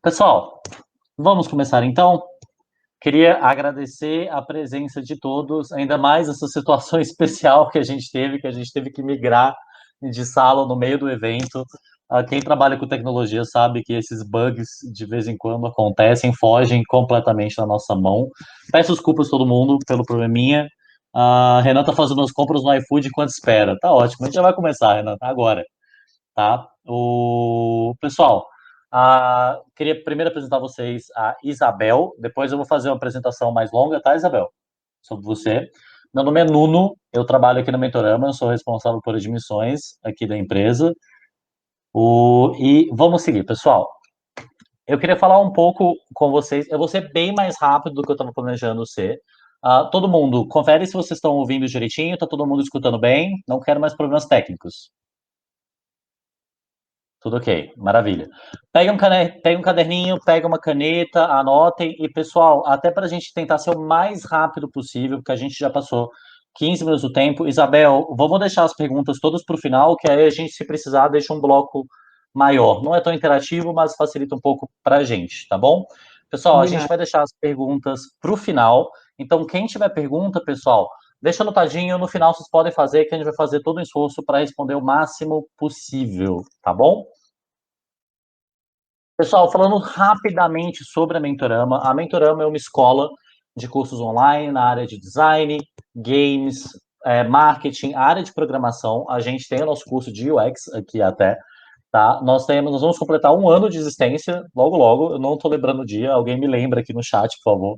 Pessoal, vamos começar então? Queria agradecer a presença de todos, ainda mais essa situação especial que a gente teve que migrar de sala no meio do evento. Quem trabalha com tecnologia sabe que esses bugs de vez em quando acontecem, fogem completamente da nossa mão. Peço desculpas a todo mundo pelo probleminha. A Renan tá fazendo as compras no iFood enquanto espera. Tá ótimo, a gente já vai começar, Renan, agora, tá? O pessoal, queria primeiro apresentar vocês a Isabel, depois eu vou fazer uma apresentação mais longa, tá, Isabel? Sobre você. Meu nome é Nuno, eu trabalho aqui na Mentorama, eu sou responsável por admissões aqui da empresa. E vamos seguir, pessoal. Eu queria falar um pouco com vocês, eu vou ser bem mais rápido do que eu estava planejando ser. Todo mundo, confere se vocês estão ouvindo direitinho, tá todo mundo escutando bem, não quero mais problemas técnicos. Tudo ok, maravilha. Pega um caderninho, pega uma caneta, anotem. E, pessoal, até para a gente tentar ser o mais rápido possível, porque a gente já passou 15 minutos do tempo. Isabel, vamos deixar as perguntas todas para o final, que aí a gente, se precisar, deixa um bloco maior. Não é tão interativo, mas facilita um pouco para a gente, tá bom? Pessoal, a gente Combinado. vai deixar as perguntas para o final. Então, quem tiver pergunta, pessoal, deixa anotadinho, no final vocês podem fazer, que a gente vai fazer todo o esforço para responder o máximo possível, tá bom? Pessoal, falando rapidamente sobre a Mentorama é uma escola de cursos online na área de design, games, marketing, área de programação. A gente tem o nosso curso de UX aqui até, tá? Nós vamos completar um ano de existência logo logo. Eu não estou lembrando o dia, alguém me lembra aqui no chat, por favor.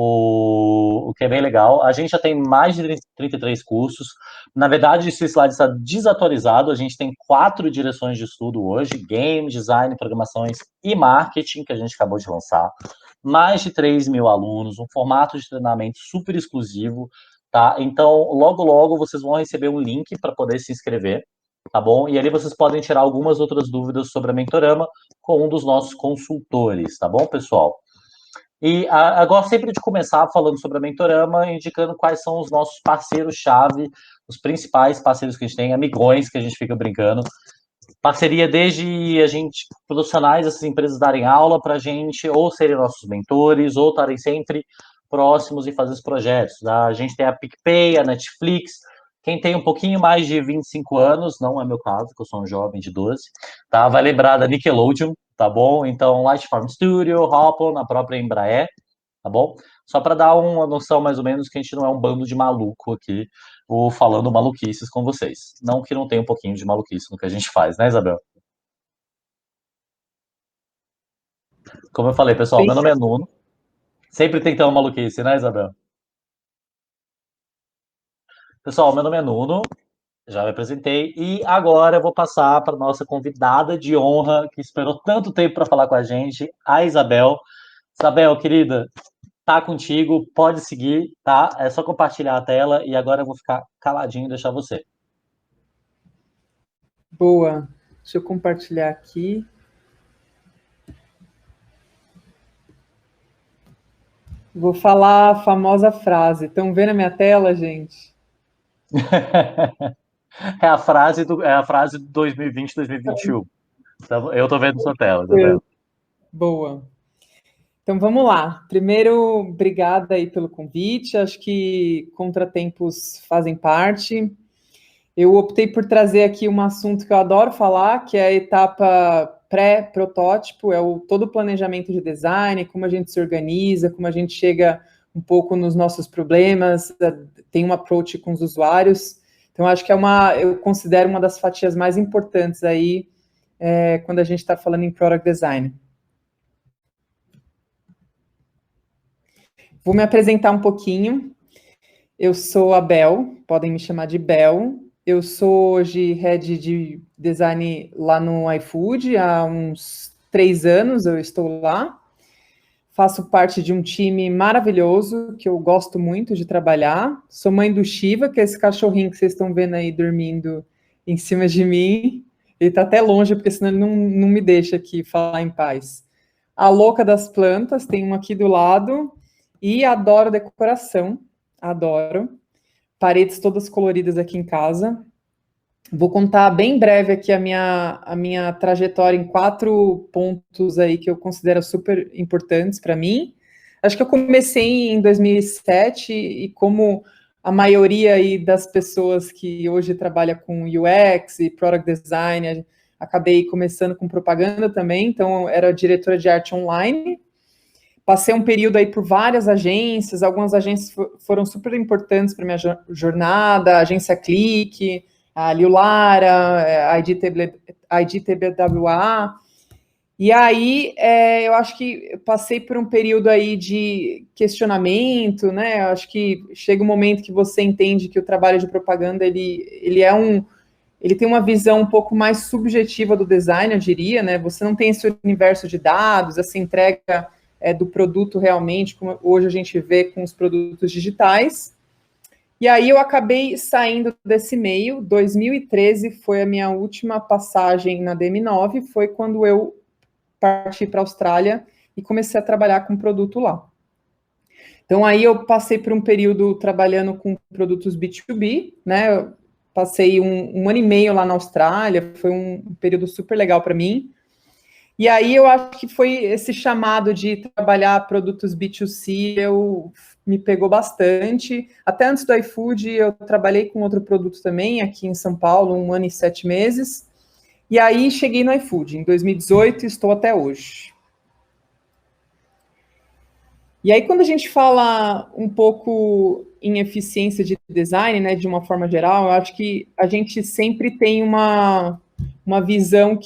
O que é bem legal. A gente já tem mais de 33 cursos. Na verdade, esse slide está desatualizado. A gente tem 4 direções de estudo hoje: game, design, programações e marketing, que a gente acabou de lançar. Mais de 3 mil alunos, um formato de treinamento super exclusivo, tá? Então, logo, logo, vocês vão receber um link para poder se inscrever, tá bom? E ali vocês podem tirar algumas outras dúvidas sobre a Mentorama com um dos nossos consultores, tá bom, pessoal? Eu gosto sempre de começar falando sobre a Mentorama, indicando quais são os nossos parceiros-chave, os principais parceiros que a gente tem, amigões que a gente fica brincando. Parceria desde a gente, profissionais dessas empresas darem aula para a gente, ou serem nossos mentores, ou estarem sempre próximos e fazer os projetos. A gente tem a PicPay, a Netflix. Quem tem um pouquinho mais de 25 anos, não é meu caso, que eu sou um jovem de 12, tá? Vai lembrar da Nickelodeon, tá bom? Então, Light Farm Studio, Hoplon, na própria Embraer, tá bom? Só para dar uma noção mais ou menos que a gente não é um bando de maluco aqui, ou falando maluquices com vocês. Não que não tenha um pouquinho de maluquice no que a gente faz, né, Isabel? Como eu falei, pessoal, Bem, meu nome é Nuno. Sempre tem que ter uma maluquice, né, Isabel? Pessoal, meu nome é Nuno, já me apresentei, e agora eu vou passar para nossa convidada de honra, que esperou tanto tempo para falar com a gente, a Isabel. Isabel, querida, tá contigo, pode seguir, tá? É só compartilhar a tela e agora eu vou ficar caladinho e deixar você. boa. Deixa eu compartilhar aqui. Vou falar a famosa frase. Estão vendo a minha tela, gente? É a frase de 2020, 2021. Eu tô vendo sua tela, Isabel. Boa. Então vamos lá. Primeiro, obrigada aí pelo convite. Acho que contratempos fazem parte. Eu optei por trazer aqui um assunto que eu adoro falar, que é a etapa pré-protótipo, todo o planejamento de design, como a gente se organiza, como a gente chega um pouco nos nossos problemas, tem um approach com os usuários. Então, acho que eu considero uma das fatias mais importantes aí, quando a gente está falando em product design. Vou me apresentar um pouquinho. Eu sou a Bel, podem me chamar de Bel. Eu sou hoje head de design lá no iFood, há uns 3 anos eu estou lá. Faço parte de um time maravilhoso, que eu gosto muito de trabalhar. Sou mãe do Shiva, que é esse cachorrinho que vocês estão vendo aí dormindo em cima de mim. Ele está até longe, porque senão ele não me deixa aqui falar em paz. A louca das plantas, tem uma aqui do lado. E adoro decoração, adoro. Paredes todas coloridas aqui em casa. Vou contar bem breve aqui a minha trajetória em 4 pontos aí que eu considero super importantes para mim. Acho que eu comecei em 2007 e como a maioria aí das pessoas que hoje trabalha com UX e Product Design, acabei começando com propaganda também, então eu era diretora de arte online. Passei um período aí por várias agências, algumas agências foram super importantes para minha jornada, a agência Clique, a Liu Lara, a IDTBWA. E aí, eu acho que eu passei por um período aí de questionamento, né? Eu acho que chega um momento que você entende que o trabalho de propaganda, ele tem uma visão um pouco mais subjetiva do design, eu diria, né? Você não tem esse universo de dados, essa entrega do produto realmente, como hoje a gente vê com os produtos digitais. E aí eu acabei saindo desse meio. 2013 foi a minha última passagem na DM9, foi quando eu parti para a Austrália e comecei a trabalhar com produto lá. Então aí eu passei por um período trabalhando com produtos B2B, né? Eu passei um ano e meio lá na Austrália, foi um período super legal para mim. E aí eu acho que foi esse chamado de trabalhar produtos B2C, me pegou bastante. Até antes do iFood, eu trabalhei com outro produto também, aqui em São Paulo, 1 ano e 7 meses. E aí cheguei no iFood em 2018 e estou até hoje. E aí, quando a gente fala um pouco em eficiência de design, né, de uma forma geral, eu acho que a gente sempre tem uma visão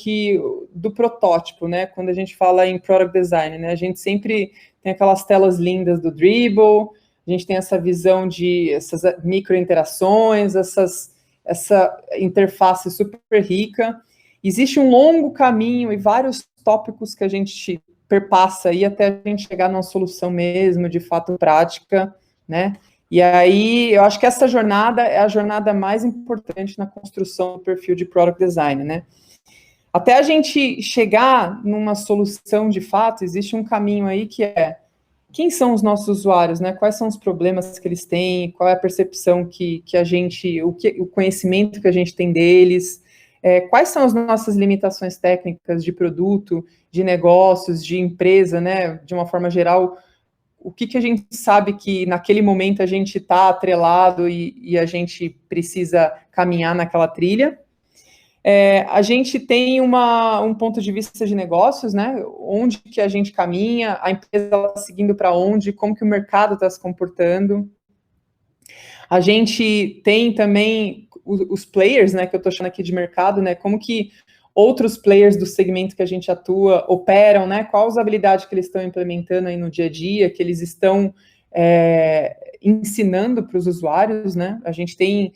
do protótipo, né? Quando a gente fala em product design, né? A gente sempre tem aquelas telas lindas do Dribbble, a gente tem essa visão de essas micro interações, essa interface super rica. Existe um longo caminho e vários tópicos que a gente perpassa aí até a gente chegar numa solução mesmo, de fato prática, né? E aí, eu acho que essa jornada é a jornada mais importante na construção do perfil de Product Design, né? Até a gente chegar numa solução de fato, existe um caminho aí que é quem são os nossos usuários, né? Quais são os problemas que eles têm, qual é a percepção que a gente, o conhecimento que a gente tem deles, quais são as nossas limitações técnicas de produto, de negócios, de empresa, né? De uma forma geral, o que a gente sabe que naquele momento a gente está atrelado e a gente precisa caminhar naquela trilha. A gente tem um ponto de vista de negócios, né? Onde que a gente caminha, a empresa está seguindo para onde, como que o mercado está se comportando. A gente tem também os players, né? Que eu estou chamando aqui de mercado, né? Como que outros players do segmento que a gente atua operam, né? Qual a usabilidade que eles estão implementando aí no dia a dia, que eles estão ensinando para os usuários, né? A gente tem,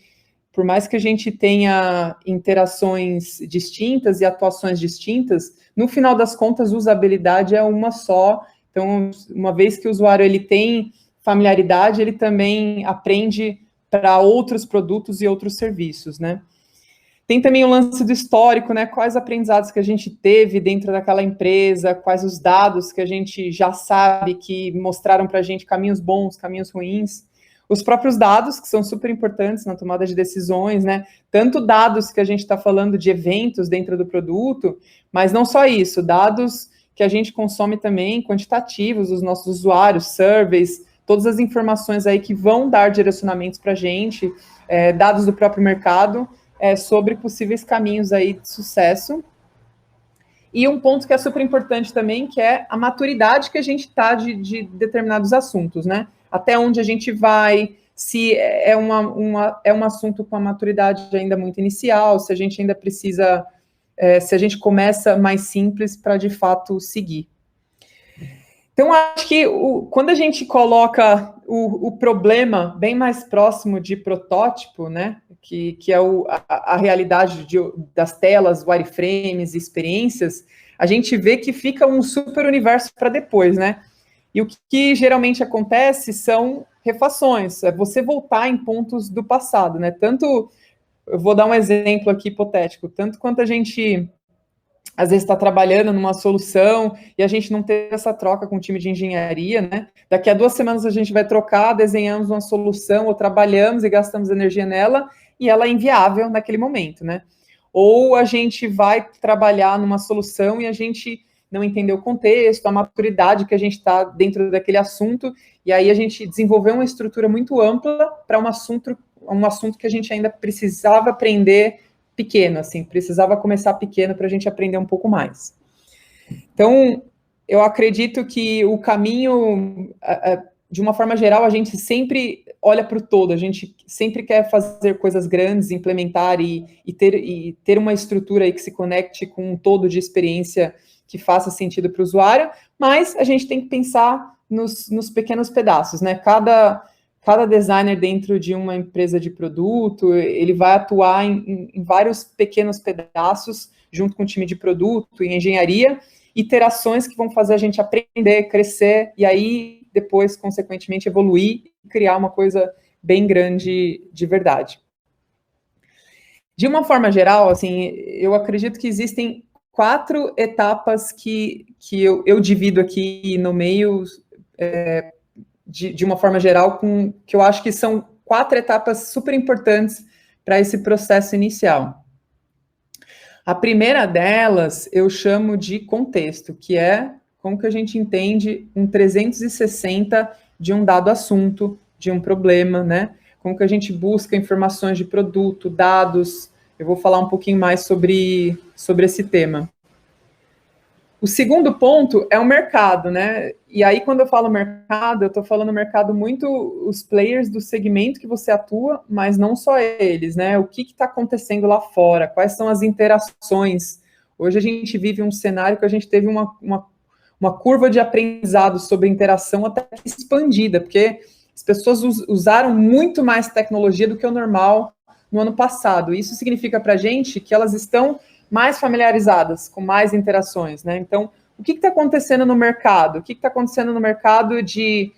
por mais que a gente tenha interações distintas e atuações distintas, no final das contas, usabilidade é uma só. Então, uma vez que o usuário ele tem familiaridade, ele também aprende para outros produtos e outros serviços, né? Tem também o lance do histórico, né? Quais aprendizados que a gente teve dentro daquela empresa, quais os dados que a gente já sabe que mostraram para a gente caminhos bons, caminhos ruins. Os próprios dados, que são super importantes na tomada de decisões, né? Tanto dados que a gente está falando de eventos dentro do produto, mas não só isso, dados que a gente consome também, quantitativos, dos nossos usuários, surveys, todas as informações aí que vão dar direcionamentos para a gente, dados do próprio mercado, sobre possíveis caminhos aí de sucesso. E um ponto que é super importante também, que é a maturidade que a gente está de determinados assuntos, né? Até onde a gente vai, se é um assunto com a maturidade ainda muito inicial, se a gente ainda precisa, se a gente começa mais simples para, de fato, seguir. Então, acho que quando a gente coloca o problema bem mais próximo de protótipo, né, que é a realidade das telas, wireframes, experiências, a gente vê que fica um super universo para depois, né? E o que geralmente acontece são refações, é você voltar em pontos do passado, né? Tanto, eu vou dar um exemplo aqui hipotético, tanto quanto a gente às vezes está trabalhando numa solução e a gente não teve essa troca com o time de engenharia, né? Daqui a 2 semanas a gente vai trocar, desenhamos uma solução ou trabalhamos e gastamos energia nela, e ela é inviável naquele momento, né? Ou a gente vai trabalhar numa solução e a gente não entendeu o contexto, a maturidade que a gente está dentro daquele assunto, e aí a gente desenvolveu uma estrutura muito ampla para um assunto que a gente ainda precisava aprender pequeno, assim, precisava começar pequeno para a gente aprender um pouco mais. Então, eu acredito que o caminho, de uma forma geral, a gente sempre olha para o todo, a gente sempre quer fazer coisas grandes, implementar e ter uma estrutura aí que se conecte com um todo de experiência que faça sentido para o usuário, mas a gente tem que pensar nos pequenos pedaços, né? Cada designer dentro de uma empresa de produto, ele vai atuar em vários pequenos pedaços, junto com o time de produto, em engenharia, iterações que vão fazer a gente aprender, crescer, e aí, depois, consequentemente, evoluir e criar uma coisa bem grande de verdade. De uma forma geral, assim, eu acredito que existem 4 etapas que eu divido aqui no meio, de uma forma geral, que eu acho que são 4 etapas super importantes para esse processo inicial. A primeira delas eu chamo de contexto, que é como que a gente entende um 360 de um dado assunto, de um problema, né? Como que a gente busca informações de produto, dados. Eu vou falar um pouquinho mais sobre esse tema. O segundo ponto é o mercado, né? E aí, quando eu falo mercado, eu estou falando mercado muito os players do segmento que você atua, mas não só eles, né? O que está acontecendo lá fora? Quais são as interações? Hoje a gente vive um cenário que a gente teve uma curva de aprendizado sobre interação até que expandida, porque as pessoas usaram muito mais tecnologia do que o normal no ano passado. Isso significa para a gente que elas estão mais familiarizadas, com mais interações, né? Então, o que está acontecendo no mercado? O que está acontecendo no mercado de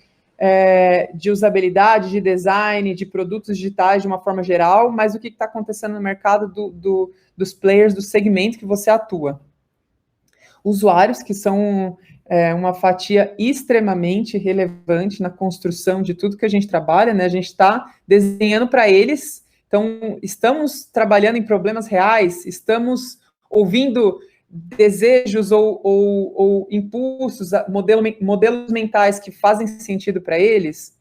usabilidade, de design, de produtos digitais de uma forma geral, mas o que está acontecendo no mercado dos players, do segmento que você atua? Usuários, que são uma fatia extremamente relevante na construção de tudo que a gente trabalha, né? A gente está desenhando para eles. Então, estamos trabalhando em problemas reais, estamos ouvindo desejos ou impulsos, modelos mentais que fazem sentido para eles.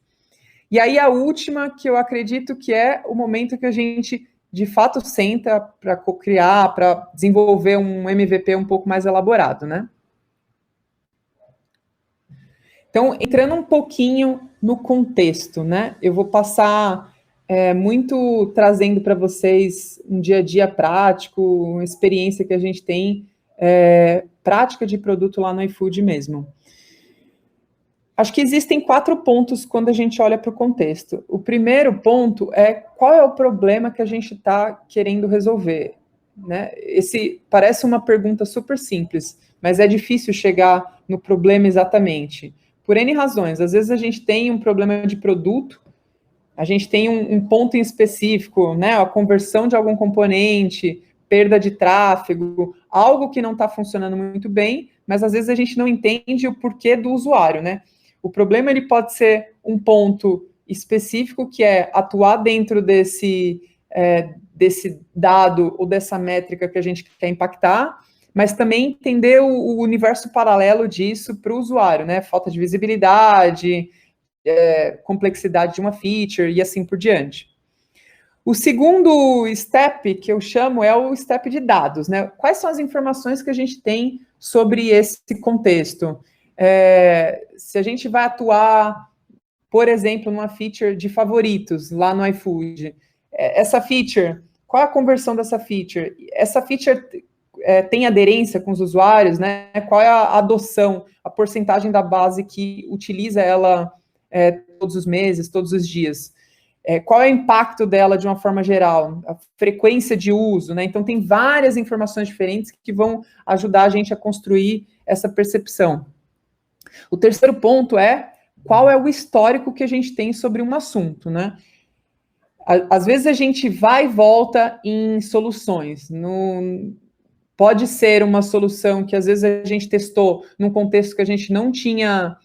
E aí, a última, que eu acredito que é o momento que a gente, de fato, senta para co-criar, para desenvolver um MVP um pouco mais elaborado, né? Então, entrando um pouquinho no contexto, né? Eu vou passar muito trazendo para vocês um dia a dia prático, uma experiência que a gente tem, prática de produto lá no iFood mesmo. Acho que existem 4 pontos quando a gente olha para o contexto. O primeiro ponto é qual é o problema que a gente está querendo resolver, né? Esse parece uma pergunta super simples, mas é difícil chegar no problema exatamente. Por N razões. Às vezes a gente tem um problema de produto, a gente tem um ponto em específico, né, a conversão de algum componente, perda de tráfego, algo que não está funcionando muito bem, mas às vezes a gente não entende o porquê do usuário, né? O problema ele pode ser um ponto específico, que é atuar dentro desse dado ou dessa métrica que a gente quer impactar, mas também entender o universo paralelo disso para o usuário, né? Falta de visibilidade, complexidade de uma feature e assim por diante. O segundo step que eu chamo é o step de dados, né? Quais são as informações que a gente tem sobre esse contexto? Se a gente vai atuar, por exemplo, numa feature de favoritos lá no iFood, essa feature, qual é a conversão dessa feature? Essa feature tem aderência com os usuários, né? Qual é a adoção, a porcentagem da base que utiliza ela todos os meses, todos os dias? Qual é o impacto dela de uma forma geral? A frequência de uso, né? Então, tem várias informações diferentes que vão ajudar a gente a construir essa percepção. O terceiro ponto é qual é o histórico que a gente tem sobre um assunto, né? Às vezes a gente vai e volta em soluções. Pode ser uma solução que às vezes a gente testou num contexto que a gente não tinha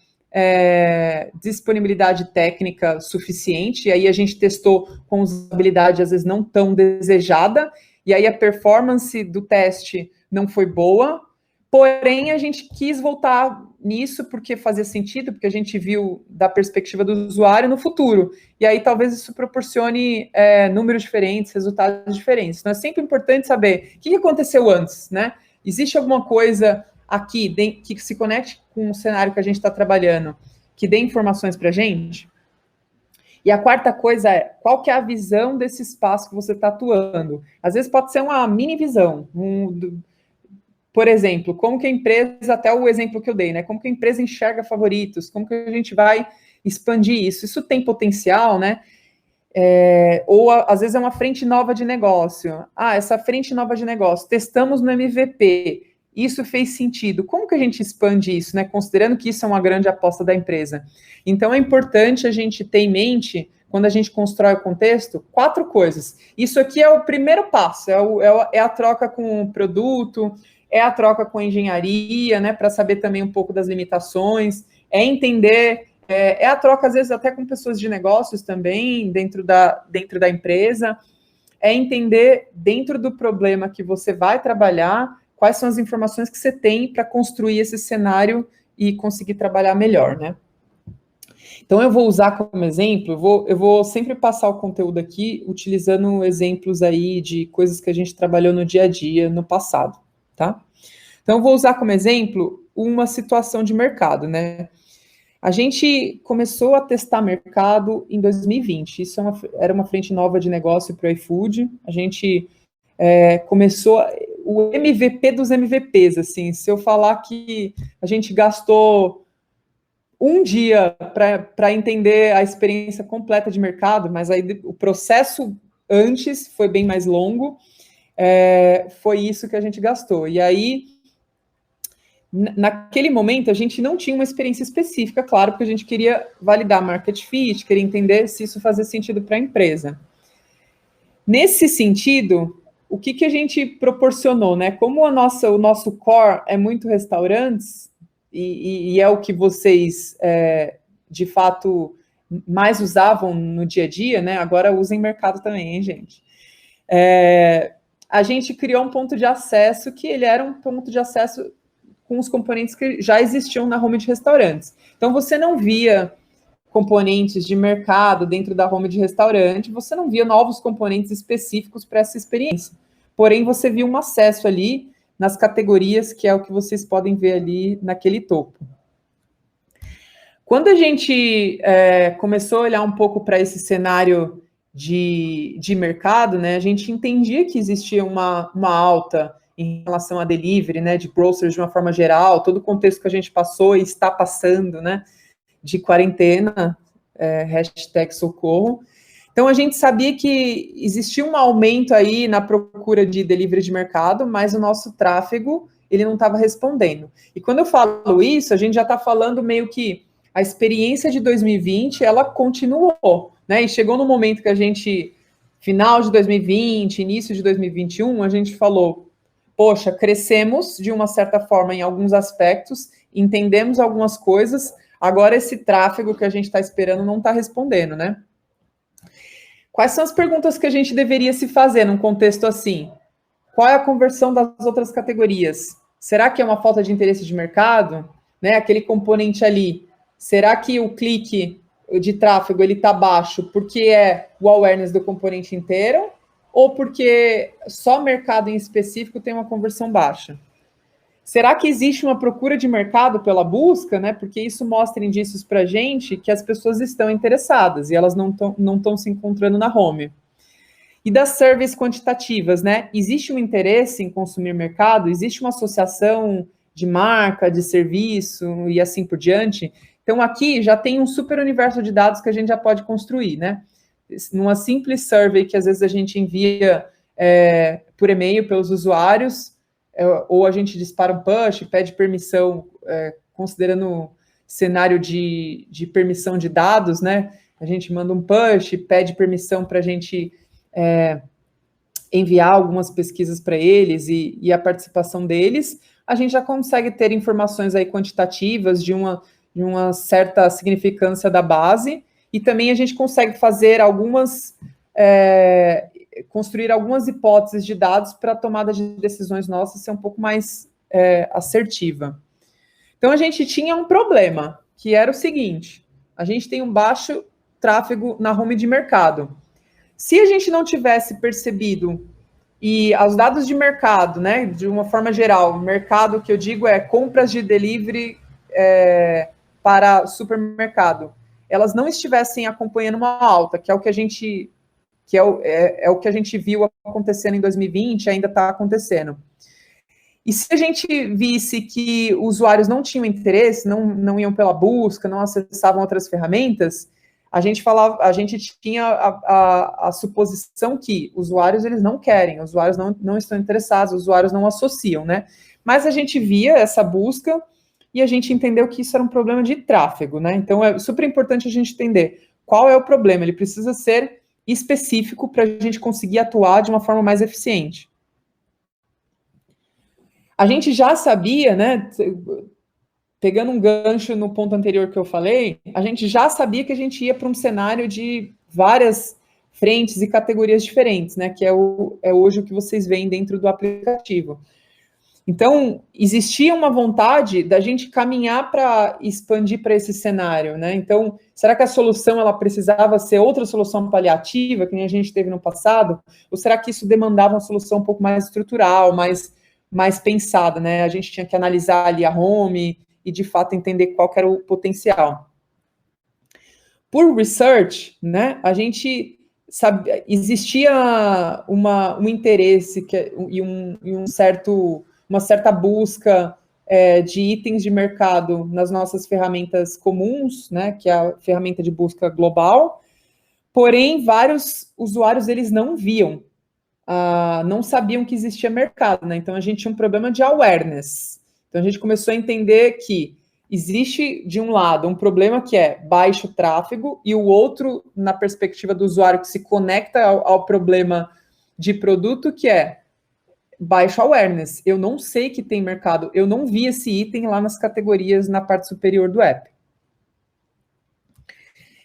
disponibilidade técnica suficiente, e aí a gente testou com usabilidade às vezes não tão desejada, e aí a performance do teste não foi boa, porém a gente quis voltar nisso porque fazia sentido, porque a gente viu da perspectiva do usuário no futuro, e aí talvez isso proporcione números diferentes, resultados diferentes. Então é sempre importante saber o que aconteceu antes, né? Existe alguma coisa aqui que se conecte com o cenário que a gente está trabalhando, que dê informações para a gente? E a quarta coisa é, qual que é a visão desse espaço que você está atuando? Às vezes pode ser uma mini visão. Por exemplo, como que a empresa, até o exemplo que eu dei, né? Como que a empresa enxerga favoritos? Como que a gente vai expandir isso? Isso tem potencial, né? Ou às vezes é uma frente nova de negócio. Essa frente nova de negócio, testamos no MVP. Isso fez sentido. Como que a gente expande isso, né? Considerando que isso é uma grande aposta da empresa. Então, é importante a gente ter em mente, quando a gente constrói o contexto, 4 coisas. Isso aqui é o primeiro passo, é a troca com o produto, é a troca com a engenharia, né? Para saber também um pouco das limitações, é entender, é a troca, às vezes, até com pessoas de negócios também, dentro da empresa, é entender, dentro do problema que você vai trabalhar, quais são as informações que você tem para construir esse cenário e conseguir trabalhar melhor, né? Então, eu vou usar como exemplo, eu vou sempre passar o conteúdo aqui utilizando exemplos aí de coisas que a gente trabalhou no dia a dia, no passado, tá? Então, eu vou usar como exemplo uma situação de mercado, né? A gente começou a testar mercado em 2020, isso era uma frente nova de negócio para o iFood, a gente começou o MVP dos MVPs, assim, se eu falar que a gente gastou um dia para entender a experiência completa de mercado, mas aí o processo antes foi bem mais longo, foi isso que a gente gastou. E aí, naquele momento, a gente não tinha uma experiência específica, claro, porque a gente queria validar market fit, queria entender se isso fazia sentido para a empresa. Nesse sentido, o que a gente proporcionou, né? Como o nosso core é muito restaurantes, e é o que vocês, de fato, mais usavam no dia a dia, né? Agora usem mercado também, hein, gente? A gente criou um ponto de acesso que ele era um ponto de acesso com os componentes que já existiam na home de restaurantes. Então, você não via componentes de mercado dentro da home de restaurante, você não via novos componentes específicos para essa experiência. Porém, você via um acesso ali nas categorias, que é o que vocês podem ver ali naquele topo. Quando a gente começou a olhar um pouco para esse cenário de mercado, né, a gente entendia que existia uma alta em relação a delivery, né, de grocers de uma forma geral, todo o contexto que a gente passou e está passando, né, de quarentena, #socorro. Então, a gente sabia que existia um aumento aí na procura de delivery de mercado, mas o nosso tráfego, ele não estava respondendo. E quando eu falo isso, a gente já está falando meio que a experiência de 2020, ela continuou, né? E chegou no momento que a gente, final de 2020, início de 2021, a gente falou, poxa, crescemos de uma certa forma em alguns aspectos, entendemos algumas coisas, agora esse tráfego que a gente está esperando não está respondendo, né? Quais são as perguntas que a gente deveria se fazer num contexto assim? Qual é a conversão das outras categorias? Será que é uma falta de interesse de mercado? Né, aquele componente ali, será que o clique de tráfego ele está baixo porque é o awareness do componente inteiro? Ou porque só mercado em específico tem uma conversão baixa? Será que existe uma procura de mercado pela busca, né? Porque isso mostra indícios para a gente que as pessoas estão interessadas e elas não estão se encontrando na home. E das surveys quantitativas, né? Existe um interesse em consumir mercado? Existe uma associação de marca, de serviço e assim por diante? Então, aqui já tem um super universo de dados que a gente já pode construir, né? Numa simples survey que às vezes a gente envia por e-mail pelos usuários, ou a gente dispara um push, pede permissão, considerando cenário de permissão de dados, né? A gente manda um push, pede permissão para a gente enviar algumas pesquisas para eles e a participação deles, a gente já consegue ter informações aí quantitativas de de uma certa significância da base, e também a gente consegue fazer construir algumas hipóteses de dados para a tomada de decisões nossas ser um pouco mais assertiva. Então, a gente tinha um problema, que era o seguinte: a gente tem um baixo tráfego na home de mercado. Se a gente não tivesse percebido, e os dados de mercado, né, de uma forma geral, mercado que eu digo é compras de delivery para supermercado, elas não estivessem acompanhando uma alta, que é o que a gente o que a gente viu acontecendo em 2020, ainda está acontecendo. E se a gente visse que usuários não tinham interesse, não iam pela busca, não acessavam outras ferramentas, a gente tinha a suposição que usuários eles não querem, usuários não estão interessados, usuários não associam, né? Mas a gente via essa busca e a gente entendeu que isso era um problema de tráfego, né? Então é super importante a gente entender qual é o problema. Ele precisa ser específico para a gente conseguir atuar de uma forma mais eficiente. A gente já sabia, né, pegando um gancho no ponto anterior que eu falei, a gente já sabia que a gente ia para um cenário de várias frentes e categorias diferentes, né, que é hoje o que vocês veem dentro do aplicativo. Então, existia uma vontade da gente caminhar para expandir para esse cenário, né? Então, será que a solução ela precisava ser outra solução paliativa, que nem a gente teve no passado? Ou será que isso demandava uma solução um pouco mais estrutural, mais pensada, né? A gente tinha que analisar ali a home e, de fato, entender qual que era o potencial. Por research, né, a gente sabe, existia um interesse e uma certa busca de itens de mercado nas nossas ferramentas comuns, né, que é a ferramenta de busca global, porém, vários usuários, eles não viam, não sabiam que existia mercado, né, então a gente tinha um problema de awareness. Então a gente começou a entender que existe, de um lado, um problema que é baixo tráfego, e o outro, na perspectiva do usuário que se conecta ao problema de produto, que é baixo awareness. Eu não sei que tem mercado, eu não vi esse item lá nas categorias na parte superior do app.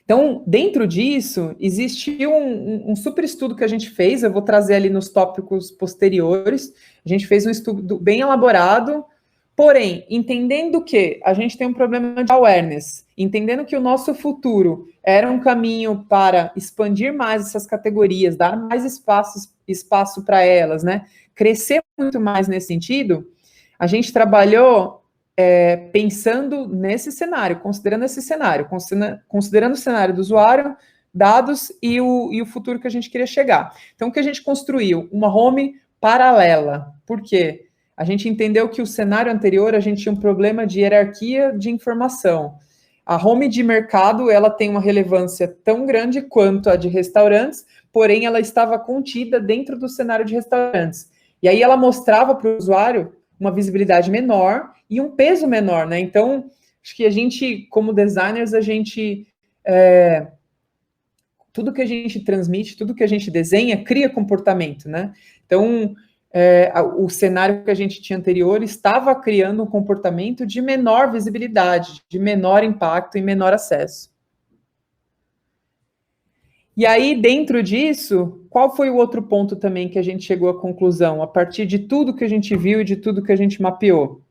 Então, dentro disso, existe um super estudo que a gente fez, eu vou trazer ali nos tópicos posteriores. A gente fez um estudo bem elaborado, porém, entendendo que a gente tem um problema de awareness, entendendo que o nosso futuro era um caminho para expandir mais essas categorias, dar mais espaço para elas, né? Crescer muito mais nesse sentido, a gente trabalhou pensando nesse cenário, considerando esse cenário, considerando o cenário do usuário, dados e o futuro que a gente queria chegar. Então, o que a gente construiu? Uma home paralela. Por quê? A gente entendeu que o cenário anterior, a gente tinha um problema de hierarquia de informação. A home de mercado, ela tem uma relevância tão grande quanto a de restaurantes, porém ela estava contida dentro do cenário de restaurantes. E aí ela mostrava para o usuário uma visibilidade menor e um peso menor, né? Então, acho que a gente, como designers, tudo que a gente transmite, tudo que a gente desenha, cria comportamento, né? Então, o cenário que a gente tinha anterior estava criando um comportamento de menor visibilidade, de menor impacto e menor acesso. E aí, dentro disso, qual foi o outro ponto também que a gente chegou à conclusão, a partir de tudo que a gente viu e de tudo que a gente mapeou?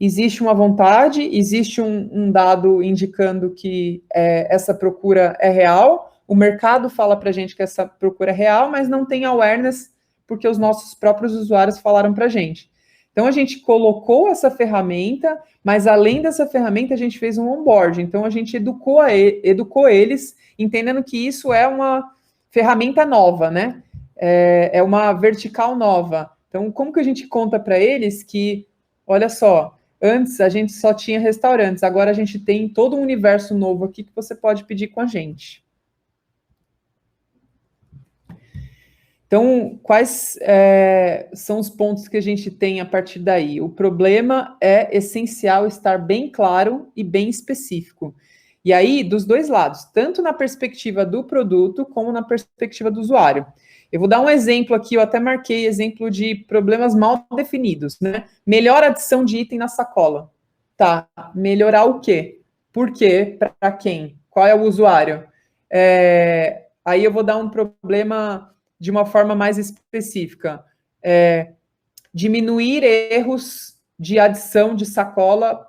Existe uma vontade, existe um dado indicando que essa procura é real, o mercado fala para a gente que essa procura é real, mas não tem awareness porque os nossos próprios usuários falaram para a gente. Então, a gente colocou essa ferramenta, mas além dessa ferramenta, a gente fez um onboard. Então, a gente educou eles, entendendo que isso é uma ferramenta nova, né? É uma vertical nova. Então, como que a gente conta para eles que, olha só, antes a gente só tinha restaurantes, agora a gente tem todo um universo novo aqui que você pode pedir com a gente. Então, quais são os pontos que a gente tem a partir daí? O problema é essencial estar bem claro e bem específico. E aí, dos dois lados, tanto na perspectiva do produto, como na perspectiva do usuário. Eu vou dar um exemplo aqui, eu até marquei exemplo de problemas mal definidos, né? Melhor adição de item na sacola. Tá, melhorar o quê? Por quê? Para quem? Qual é o usuário? Aí eu vou dar um problema de uma forma mais específica. Diminuir erros de adição de sacola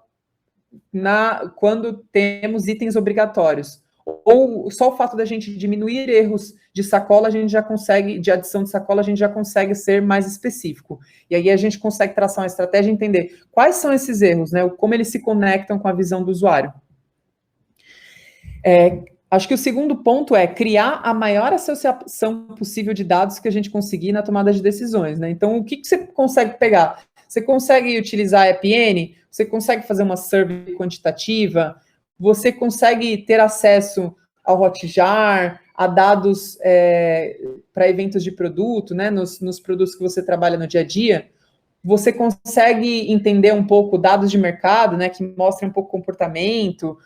quando temos itens obrigatórios. Ou só o fato da gente diminuir erros de sacola, a gente já consegue, de adição de sacola, a gente já consegue ser mais específico. E aí a gente consegue traçar uma estratégia e entender quais são esses erros, né? Como eles se conectam com a visão do usuário. Acho que o segundo ponto é criar a maior associação possível de dados que a gente conseguir na tomada de decisões, né? Então, o que você consegue pegar? Você consegue utilizar a EPN? Você consegue fazer uma survey quantitativa? Você consegue ter acesso ao Hotjar, a dados para eventos de produto, né? Nos produtos que você trabalha no dia a dia? Você consegue entender um pouco dados de mercado, né? Que mostrem um pouco comportamento,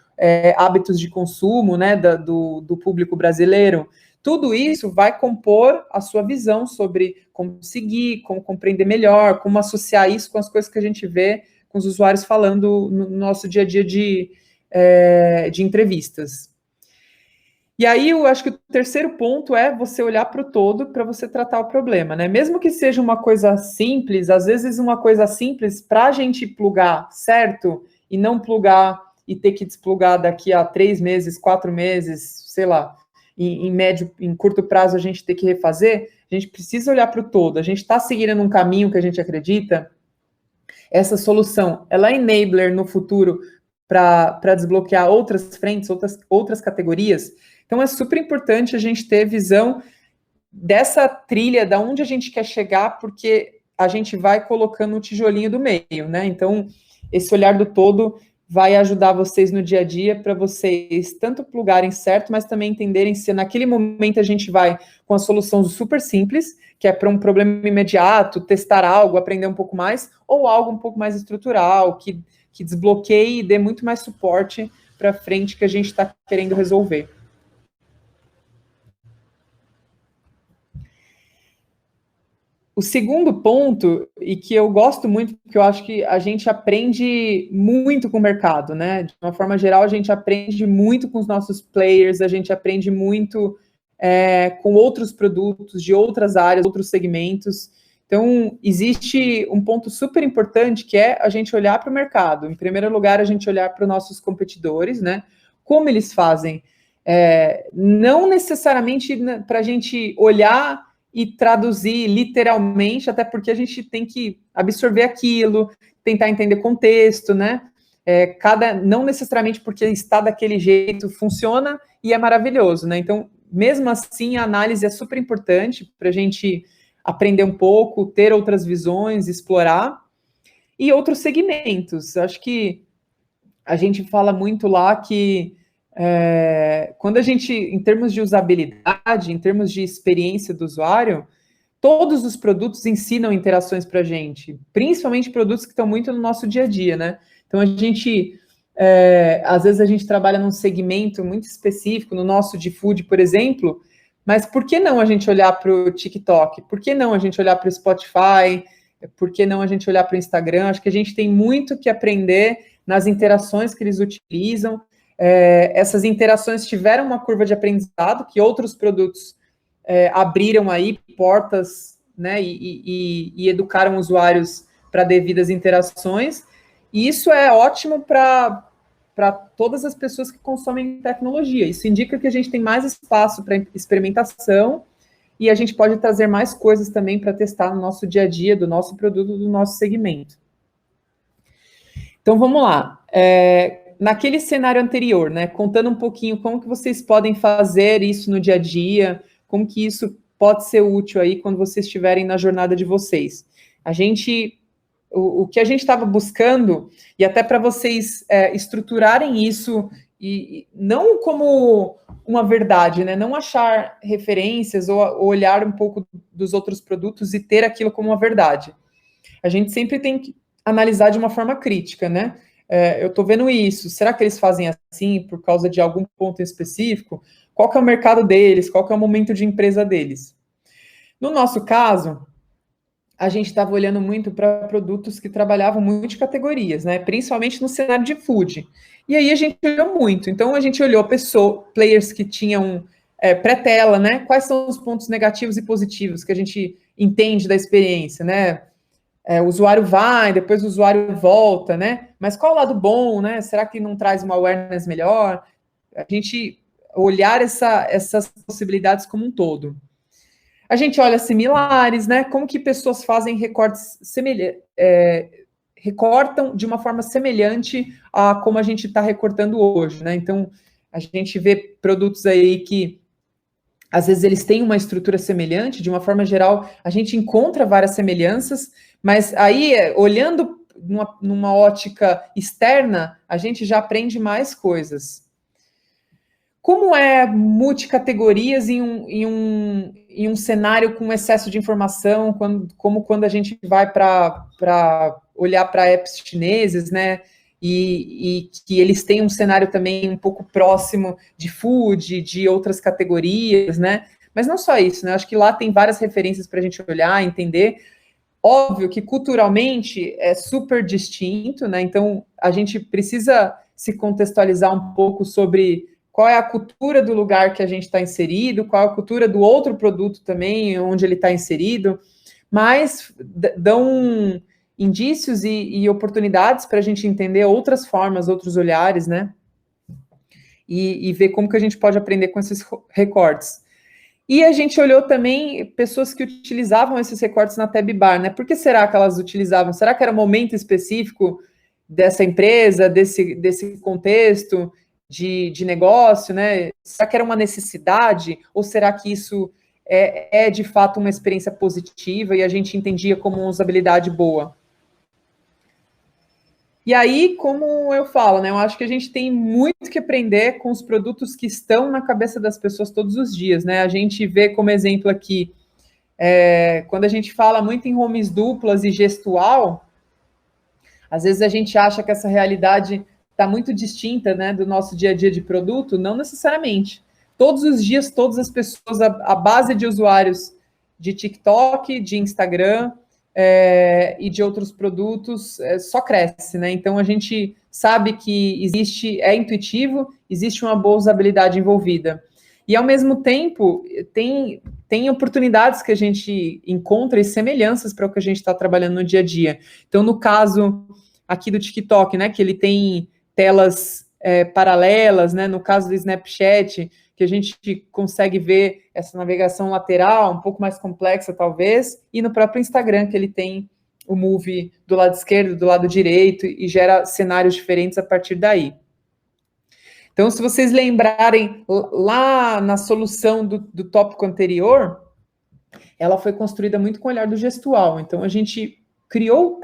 hábitos de consumo, né, do público brasileiro. Tudo isso vai compor a sua visão sobre como seguir, como compreender melhor, como associar isso com as coisas que a gente vê com os usuários falando no nosso dia a dia de entrevistas. E aí, eu acho que o terceiro ponto é você olhar para o todo para você tratar o problema, né? Mesmo que seja uma coisa simples, às vezes uma coisa simples, para a gente plugar certo e não plugar e ter que desplugar daqui a 3 meses, 4 meses, sei lá, em curto prazo a gente ter que refazer, a gente precisa olhar para o todo. A gente está seguindo um caminho que a gente acredita. Essa solução, ela é enabler no futuro para desbloquear outras frentes, outras categorias. Então, é super importante a gente ter visão dessa trilha, da onde a gente quer chegar, porque a gente vai colocando o tijolinho do meio, né? Então, esse olhar do todo vai ajudar vocês no dia a dia para vocês tanto plugarem certo, mas também entenderem se naquele momento a gente vai com a solução super simples, que é para um problema imediato, testar algo, aprender um pouco mais, ou algo um pouco mais estrutural, que desbloqueie e dê muito mais suporte para frente que a gente está querendo resolver. O segundo ponto, e que eu gosto muito, porque eu acho que a gente aprende muito com o mercado, né? De uma forma geral, a gente aprende muito com os nossos players, a gente aprende muito com outros produtos de outras áreas, outros segmentos. Então, existe um ponto super importante que é a gente olhar para o mercado. Em primeiro lugar, a gente olhar para os nossos competidores, né? Como eles fazem. Não necessariamente para a gente olhar e traduzir literalmente, até porque a gente tem que absorver aquilo, tentar entender contexto, né? Não necessariamente porque está daquele jeito funciona e é maravilhoso, né? Então, mesmo assim, a análise é super importante para a gente aprender um pouco, ter outras visões, explorar. E outros segmentos. Acho que a gente fala muito lá que quando a gente, em termos de usabilidade, em termos de experiência do usuário, todos os produtos ensinam interações para a gente, principalmente produtos que estão muito no nosso dia a dia, né? Então, a gente, às vezes a gente trabalha num segmento muito específico, no nosso de food, por exemplo, mas por que não a gente olhar para o TikTok? Por que não a gente olhar para o Spotify? Por que não a gente olhar para o Instagram? Acho que a gente tem muito que aprender nas interações que eles utilizam. Essas interações tiveram uma curva de aprendizado que outros produtos abriram aí portas, né, e educaram usuários para devidas interações. E isso é ótimo para todas as pessoas que consomem tecnologia. Isso indica que a gente tem mais espaço para experimentação e a gente pode trazer mais coisas também para testar no nosso dia a dia, do nosso produto, do nosso segmento. Então, vamos lá. Naquele cenário anterior, né, contando um pouquinho como que vocês podem fazer isso no dia a dia, como que isso pode ser útil aí quando vocês estiverem na jornada de vocês. O que a gente estava buscando, e até para vocês estruturarem isso, e não como uma verdade, né, não achar referências ou olhar um pouco dos outros produtos e ter aquilo como uma verdade. A gente sempre tem que analisar de uma forma crítica, né? Eu estou vendo isso, será que eles fazem assim por causa de algum ponto específico? Qual que é o mercado deles? Qual que é o momento de empresa deles? No nosso caso, a gente estava olhando muito para produtos que trabalhavam muito de categorias, né? Principalmente no cenário de food. E aí a gente olhou muito. Então a gente olhou players que tinham pré-tela, né? Quais são os pontos negativos e positivos que a gente entende da experiência, né? O usuário vai, depois o usuário volta, né? Mas qual é o lado bom, né? Será que não traz uma awareness melhor? A gente olhar essas possibilidades como um todo. A gente olha similares, né? Como que pessoas fazem recortes semelhantes, recortam de uma forma semelhante a como a gente está recortando hoje, né? Então, a gente vê produtos aí que às vezes eles têm uma estrutura semelhante, de uma forma geral, a gente encontra várias semelhanças, mas aí, olhando numa ótica externa, a gente já aprende mais coisas. Como é multicategorias em um cenário com excesso de informação, como quando a gente vai para olhar para apps chineses, né? E que eles têm um cenário também um pouco próximo de food, de outras categorias, né? Mas não só isso, né? Acho que lá tem várias referências para a gente olhar, entender. Óbvio que culturalmente é super distinto, né? Então a gente precisa se contextualizar um pouco sobre qual é a cultura do lugar que a gente está inserido, qual é a cultura do outro produto também, onde ele está inserido, mas dão indícios e oportunidades para a gente entender outras formas, outros olhares, né? E ver como que a gente pode aprender com esses recortes. E a gente olhou também pessoas que utilizavam esses recortes na Tab Bar, né? Por que será que elas utilizavam? Será que era um momento específico dessa empresa, desse contexto de negócio, né? Será que era uma necessidade? Ou será que isso é de fato uma experiência positiva e a gente entendia como uma usabilidade boa? E aí, como eu falo, né? Eu acho que a gente tem muito que aprender com os produtos que estão na cabeça das pessoas todos os dias, né? A gente vê como exemplo aqui, quando a gente fala muito em homes duplas e gestual, às vezes a gente acha que essa realidade está muito distinta, né, do nosso dia a dia de produto, não necessariamente. Todos os dias, todas as pessoas, a base de usuários de TikTok, de Instagram e de outros produtos só cresce, né? Então a gente sabe que é intuitivo, existe uma boa usabilidade envolvida. E ao mesmo tempo, tem oportunidades que a gente encontra e semelhanças para o que a gente está trabalhando no dia a dia. Então, no caso aqui do TikTok, né, que ele tem telas paralelas, né, no caso do Snapchat, que a gente consegue ver essa navegação lateral, um pouco mais complexa, talvez, e no próprio Instagram, que ele tem o Movie do lado esquerdo, do lado direito, e gera cenários diferentes a partir daí. Então, se vocês lembrarem, lá na solução do tópico anterior, ela foi construída muito com o olhar do gestual. Então, a gente criou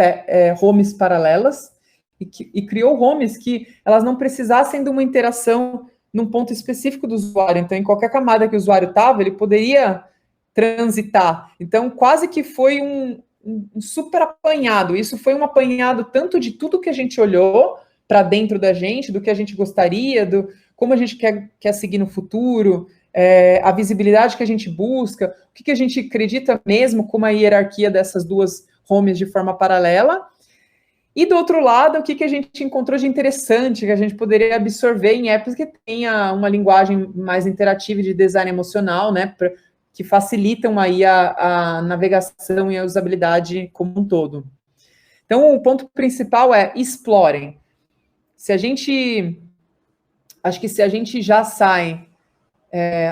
homes paralelas e criou homes que elas não precisassem de uma interação num ponto específico do usuário. Então, em qualquer camada que o usuário estava, ele poderia transitar. Então, quase que foi um super apanhado. Isso foi um apanhado tanto de tudo que a gente olhou para dentro da gente, do que a gente gostaria, do como a gente quer seguir no futuro, a visibilidade que a gente busca, o que a gente acredita mesmo como a hierarquia dessas duas homes de forma paralela. E do outro lado, o que a gente encontrou de interessante, que a gente poderia absorver em apps que tenha uma linguagem mais interativa de design emocional, né, que facilitam aí a navegação e a usabilidade como um todo. Então, o ponto principal é explorem. Acho que se a gente já sai,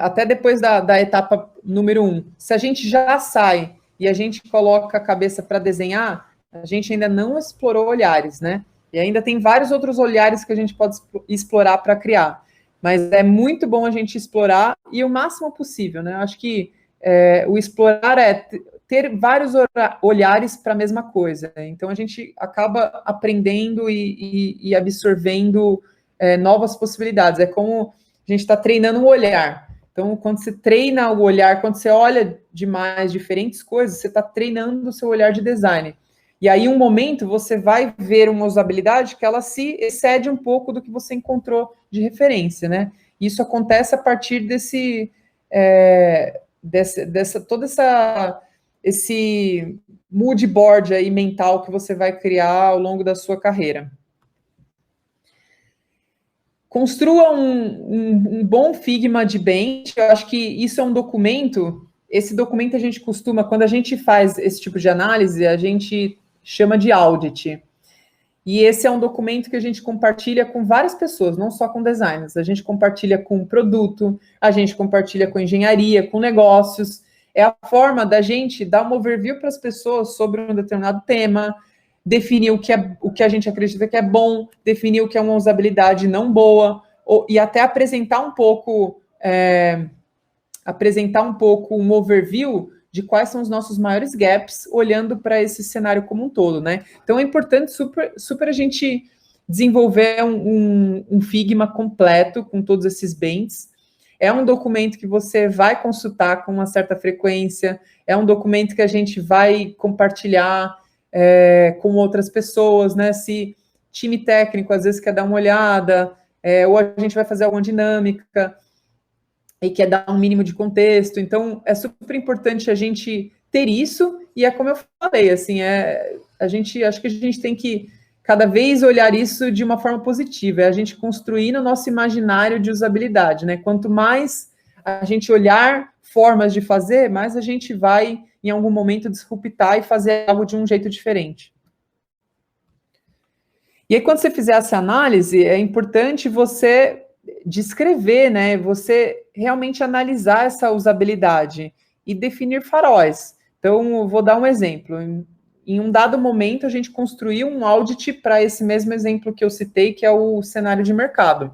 até depois da etapa número 1, se a gente já sai e a gente coloca a cabeça para desenhar, a gente ainda não explorou olhares, né? E ainda tem vários outros olhares que a gente pode explorar para criar. Mas é muito bom a gente explorar e o máximo possível, né? Acho que o explorar é ter vários olhares para a mesma coisa. Né? Então, a gente acaba aprendendo e absorvendo novas possibilidades. É como a gente está treinando o olhar. Então, quando você treina o olhar, quando você olha demais diferentes coisas, você está treinando o seu olhar de design. E aí, um momento, você vai ver uma usabilidade que ela se excede um pouco do que você encontrou de referência, né? Isso acontece a partir toda essa esse mood board aí mental que você vai criar ao longo da sua carreira. Construa um bom Figma de bench. Eu acho que isso é um documento. Esse documento a gente costuma, quando a gente faz esse tipo de análise, a gente chama de audit. E esse é um documento que a gente compartilha com várias pessoas, não só com designers. A gente compartilha com produto, a gente compartilha com engenharia, com negócios. É a forma da gente dar uma overview para as pessoas sobre um determinado tema, definir o que a gente acredita que é bom, definir o que é uma usabilidade não boa, e até apresentar um pouco um overview de quais são os nossos maiores gaps, olhando para esse cenário como um todo, né? Então é importante super a gente desenvolver um Figma completo com todos esses bens. É um documento que você vai consultar com uma certa frequência, é um documento que a gente vai compartilhar com outras pessoas, né? Se time técnico às vezes quer dar uma olhada, ou a gente vai fazer alguma dinâmica e quer dar um mínimo de contexto. Então, é super importante a gente ter isso, e é como eu falei, assim, acho que a gente tem que cada vez olhar isso de uma forma positiva, é a gente construir no nosso imaginário de usabilidade, né? Quanto mais a gente olhar formas de fazer, mais a gente vai, em algum momento, disruptar e fazer algo de um jeito diferente. E aí, quando você fizer essa análise, é importante você descrever, né? Você realmente analisar essa usabilidade e definir faróis. Então, eu vou dar um exemplo. Em um dado momento, a gente construiu um audit para esse mesmo exemplo que eu citei, que é o cenário de mercado.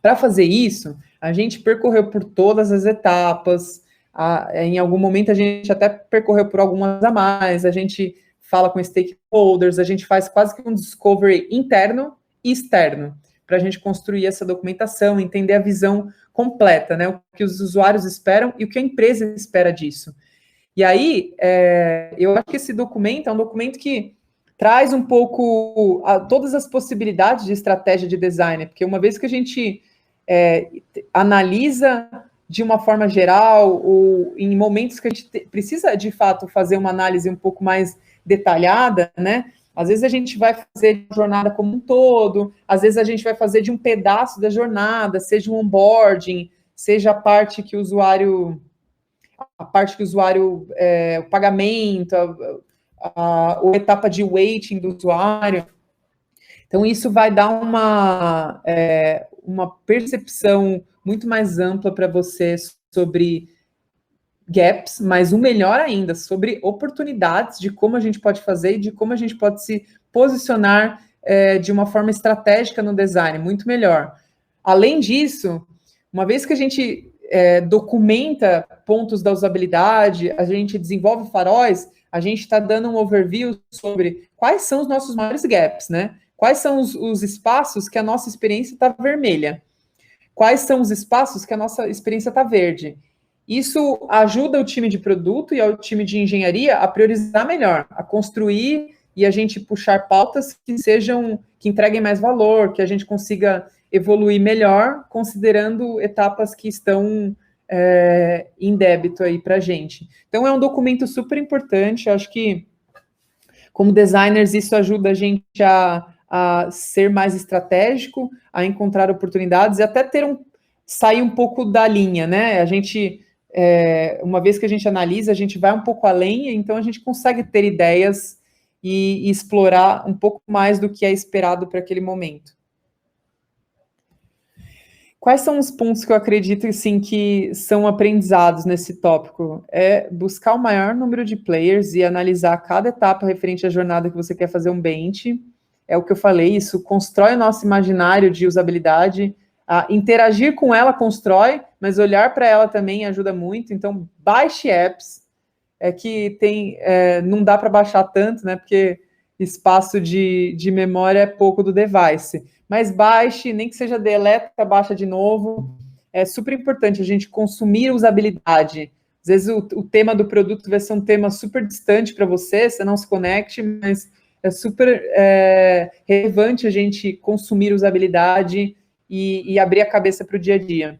Para fazer isso, a gente percorreu por todas as etapas. Em algum momento, a gente até percorreu por algumas a mais. A gente fala com stakeholders, a gente faz quase que um discovery interno e externo, para a gente construir essa documentação, entender a visão completa, né? O que os usuários esperam e o que a empresa espera disso. E aí, eu acho que esse documento é um documento que traz um pouco todas as possibilidades de estratégia de design, porque uma vez que a gente analisa de uma forma geral, ou em momentos que a gente precisa, de fato, fazer uma análise um pouco mais detalhada, né? Às vezes a gente vai fazer a jornada como um todo, às vezes a gente vai fazer de um pedaço da jornada, seja um onboarding, seja a parte que o usuário, o pagamento, a etapa de waiting do usuário. Então, isso vai dar uma percepção muito mais ampla para você sobre gaps, mas o melhor ainda, sobre oportunidades de como a gente pode fazer e de como a gente pode se posicionar de uma forma estratégica no design, muito melhor. Além disso, uma vez que a gente documenta pontos da usabilidade, a gente desenvolve faróis, a gente está dando um overview sobre quais são os nossos maiores gaps, né? Quais são os espaços que a nossa experiência está vermelha? Quais são os espaços que a nossa experiência está verde? Isso ajuda o time de produto e o time de engenharia a priorizar melhor, a construir e a gente puxar pautas que entreguem mais valor, que a gente consiga evoluir melhor, considerando etapas que estão em débito aí para a gente. Então, é um documento super importante, acho que, como designers, isso ajuda a gente a ser mais estratégico, a encontrar oportunidades e até sair um pouco da linha, né? A gente, uma vez que a gente analisa, a gente vai um pouco além, então a gente consegue ter ideias e explorar um pouco mais do que é esperado para aquele momento. Quais são os pontos que eu acredito, assim, que são aprendizados nesse tópico? É buscar o maior número de players e analisar cada etapa referente à jornada que você quer fazer um bench. É o que eu falei, isso constrói o nosso imaginário de usabilidade. Interagir com ela constrói, mas olhar para ela também ajuda muito. Então, baixe apps, que não dá para baixar tanto, né? Porque espaço de memória é pouco do device. Mas baixe, nem que seja deleta, baixa de novo. É super importante a gente consumir usabilidade. Às vezes o tema do produto vai ser um tema super distante para você não se conecte, mas é super relevante a gente consumir usabilidade e abrir a cabeça para o dia a dia.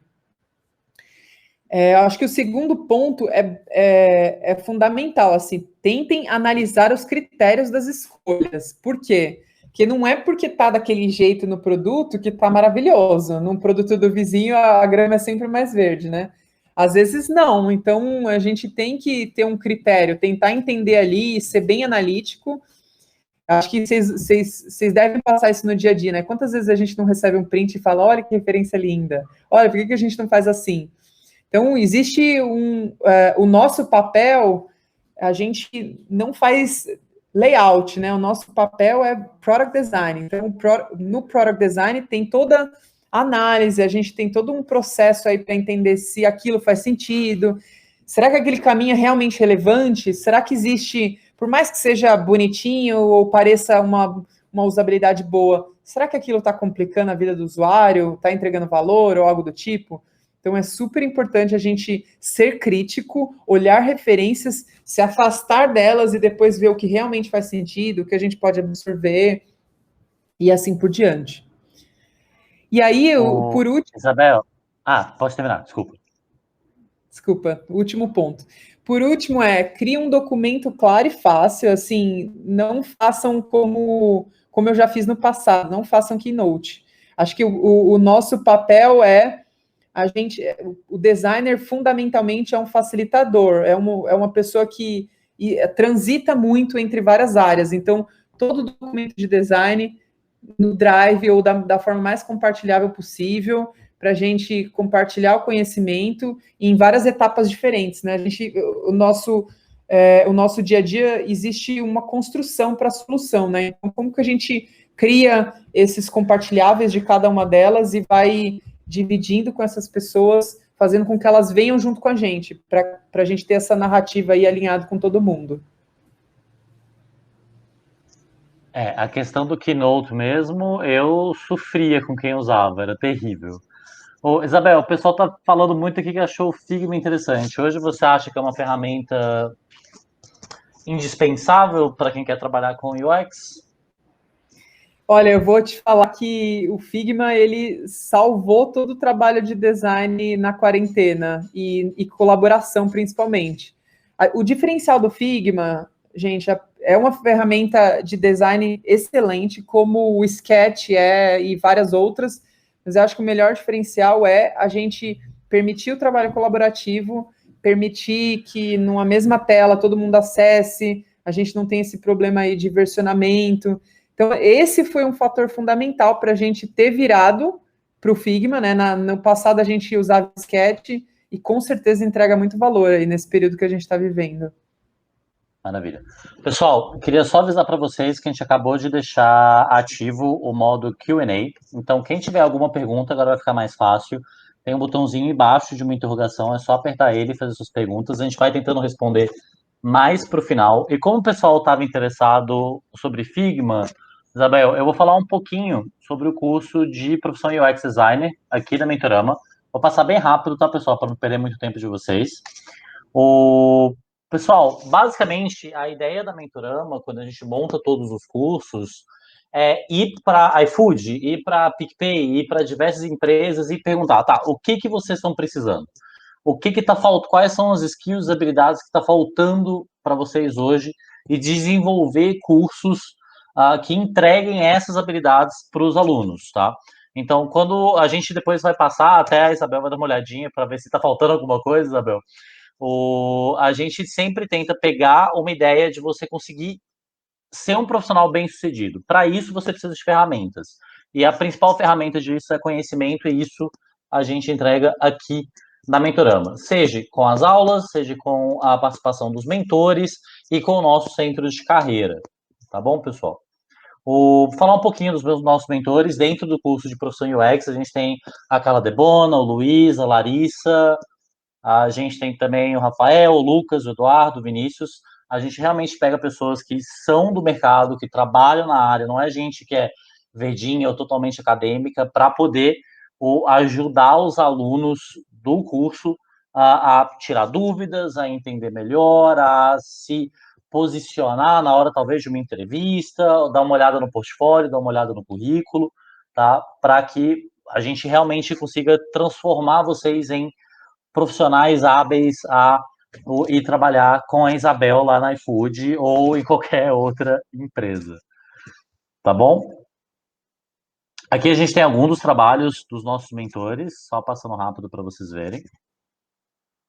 Eu acho que o segundo ponto é fundamental, assim, tentem analisar os critérios das escolhas. Por quê? Porque não é porque está daquele jeito no produto que está maravilhoso. No produto do vizinho, a grama é sempre mais verde, né? Às vezes não. Então, a gente tem que ter um critério, tentar entender ali e ser bem analítico. Acho que vocês devem passar isso no dia a dia, né? Quantas vezes a gente não recebe um print e fala, olha que referência linda, olha, por que a gente não faz assim? Então, existe o nosso papel, a gente não faz layout, né? O nosso papel é product design. Então, no product design tem toda análise, a gente tem todo um processo aí para entender se aquilo faz sentido, será que aquele caminho é realmente relevante? Será que existe, por mais que seja bonitinho ou pareça uma usabilidade boa, será que aquilo está complicando a vida do usuário, está entregando valor ou algo do tipo? Então é super importante a gente ser crítico, olhar referências, se afastar delas e depois ver o que realmente faz sentido, o que a gente pode absorver e assim por diante. E aí, por último. Isabel, pode terminar, desculpa. Desculpa, último ponto. Por último, crie um documento claro e fácil, assim, não façam como eu já fiz no passado, não façam Keynote. Acho que o nosso papel o designer fundamentalmente é um facilitador, é uma pessoa que transita muito entre várias áreas. Então, todo documento de design no Drive ou da forma mais compartilhável possível, para a gente compartilhar o conhecimento em várias etapas diferentes, né? O nosso dia a dia existe uma construção para a solução, né? Então, como que a gente cria esses compartilháveis de cada uma delas e vai dividindo com essas pessoas, fazendo com que elas venham junto com a gente, para a gente ter essa narrativa aí alinhada com todo mundo. A questão do Keynote mesmo, eu sofria com quem usava, era terrível. Ô, Isabel, o pessoal tá falando muito aqui que achou o Figma interessante. Hoje você acha que é uma ferramenta indispensável para quem quer trabalhar com UX? Olha, eu vou te falar que o Figma, ele salvou todo o trabalho de design na quarentena e colaboração, principalmente. O diferencial do Figma, gente, é uma ferramenta de design excelente, como o Sketch e várias outras, mas eu acho que o melhor diferencial é a gente permitir o trabalho colaborativo, permitir que numa mesma tela todo mundo acesse, a gente não tem esse problema aí de versionamento. Então, esse foi um fator fundamental para a gente ter virado para o Figma, né? No passado a gente usava Sketch e com certeza entrega muito valor aí nesse período que a gente está vivendo. Maravilha. Pessoal, queria só avisar para vocês que a gente acabou de deixar ativo o modo Q&A. Então, quem tiver alguma pergunta, agora vai ficar mais fácil. Tem um botãozinho embaixo de uma interrogação, é só apertar ele e fazer suas perguntas. A gente vai tentando responder mais para o final. E como o pessoal estava interessado sobre Figma, Isabel, eu vou falar um pouquinho sobre o curso de profissão UX Designer aqui da Mentorama. Vou passar bem rápido, tá, pessoal, para não perder muito tempo de vocês. Pessoal, basicamente, a ideia da Mentorama, quando a gente monta todos os cursos, é ir para iFood, ir para PicPay, ir para diversas empresas e perguntar, tá, o que vocês estão precisando? O que está faltando? Quais são as skills, habilidades que está faltando para vocês hoje e desenvolver cursos que entreguem essas habilidades para os alunos, tá? Então, quando a gente depois vai passar, até a Isabel vai dar uma olhadinha para ver se está faltando alguma coisa, Isabel. A gente sempre tenta pegar uma ideia de você conseguir ser um profissional bem-sucedido. Para isso, você precisa de ferramentas. E a principal ferramenta disso é conhecimento, e isso a gente entrega aqui na Mentorama. Seja com as aulas, seja com a participação dos mentores e com o nosso centro de carreira. Tá bom, pessoal? Vou falar um pouquinho dos nossos mentores. Dentro do curso de profissão UX, a gente tem a Carla Debona, o Luiz, a Larissa, a gente tem também o Rafael, o Lucas, o Eduardo, o Vinícius. A gente realmente pega pessoas que são do mercado, que trabalham na área, não é gente que é verdinha ou totalmente acadêmica, para poder ajudar os alunos do curso a tirar dúvidas, a entender melhor, a se posicionar na hora, talvez, de uma entrevista, dar uma olhada no portfólio, dar uma olhada no currículo, tá? Para que a gente realmente consiga transformar vocês em profissionais hábeis a ir trabalhar com a Isabel lá na iFood ou em qualquer outra empresa. Tá bom? Aqui a gente tem alguns dos trabalhos dos nossos mentores, só passando rápido para vocês verem.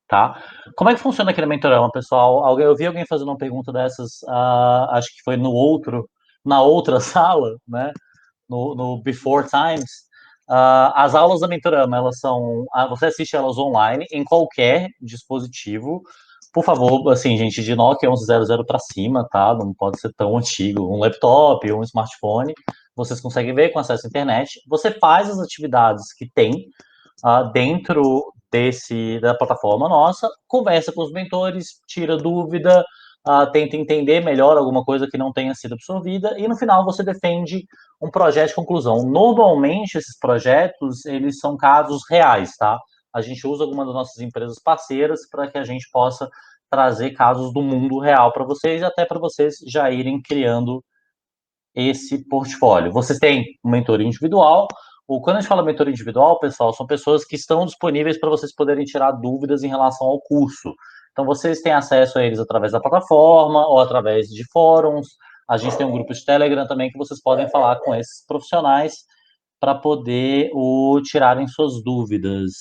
Tá? Como é que funciona aqui na Mentorama, pessoal? Eu vi alguém fazendo uma pergunta dessas, acho que foi na outra sala, né? No Before Times. As aulas da Mentorama, elas são. Você assiste elas online, em qualquer dispositivo. Por favor, assim, gente, de Nokia 1100 para cima, tá? Não pode ser tão antigo. Um laptop, um smartphone, vocês conseguem ver com acesso à internet. Você faz as atividades que tem dentro da plataforma nossa, conversa com os mentores, tira dúvida, tenta entender melhor alguma coisa que não tenha sido absorvida e no final você defende um projeto de conclusão. Normalmente esses projetos, eles são casos reais, tá? A gente usa alguma das nossas empresas parceiras para que a gente possa trazer casos do mundo real para vocês, até para vocês já irem criando esse portfólio. Vocês têm um mentor individual, ou quando a gente fala mentor individual, pessoal, são pessoas que estão disponíveis para vocês poderem tirar dúvidas em relação ao curso. Então, vocês têm acesso a eles através da plataforma ou através de fóruns. A gente tem um grupo de Telegram também que vocês podem falar com esses profissionais para poder tirarem suas dúvidas.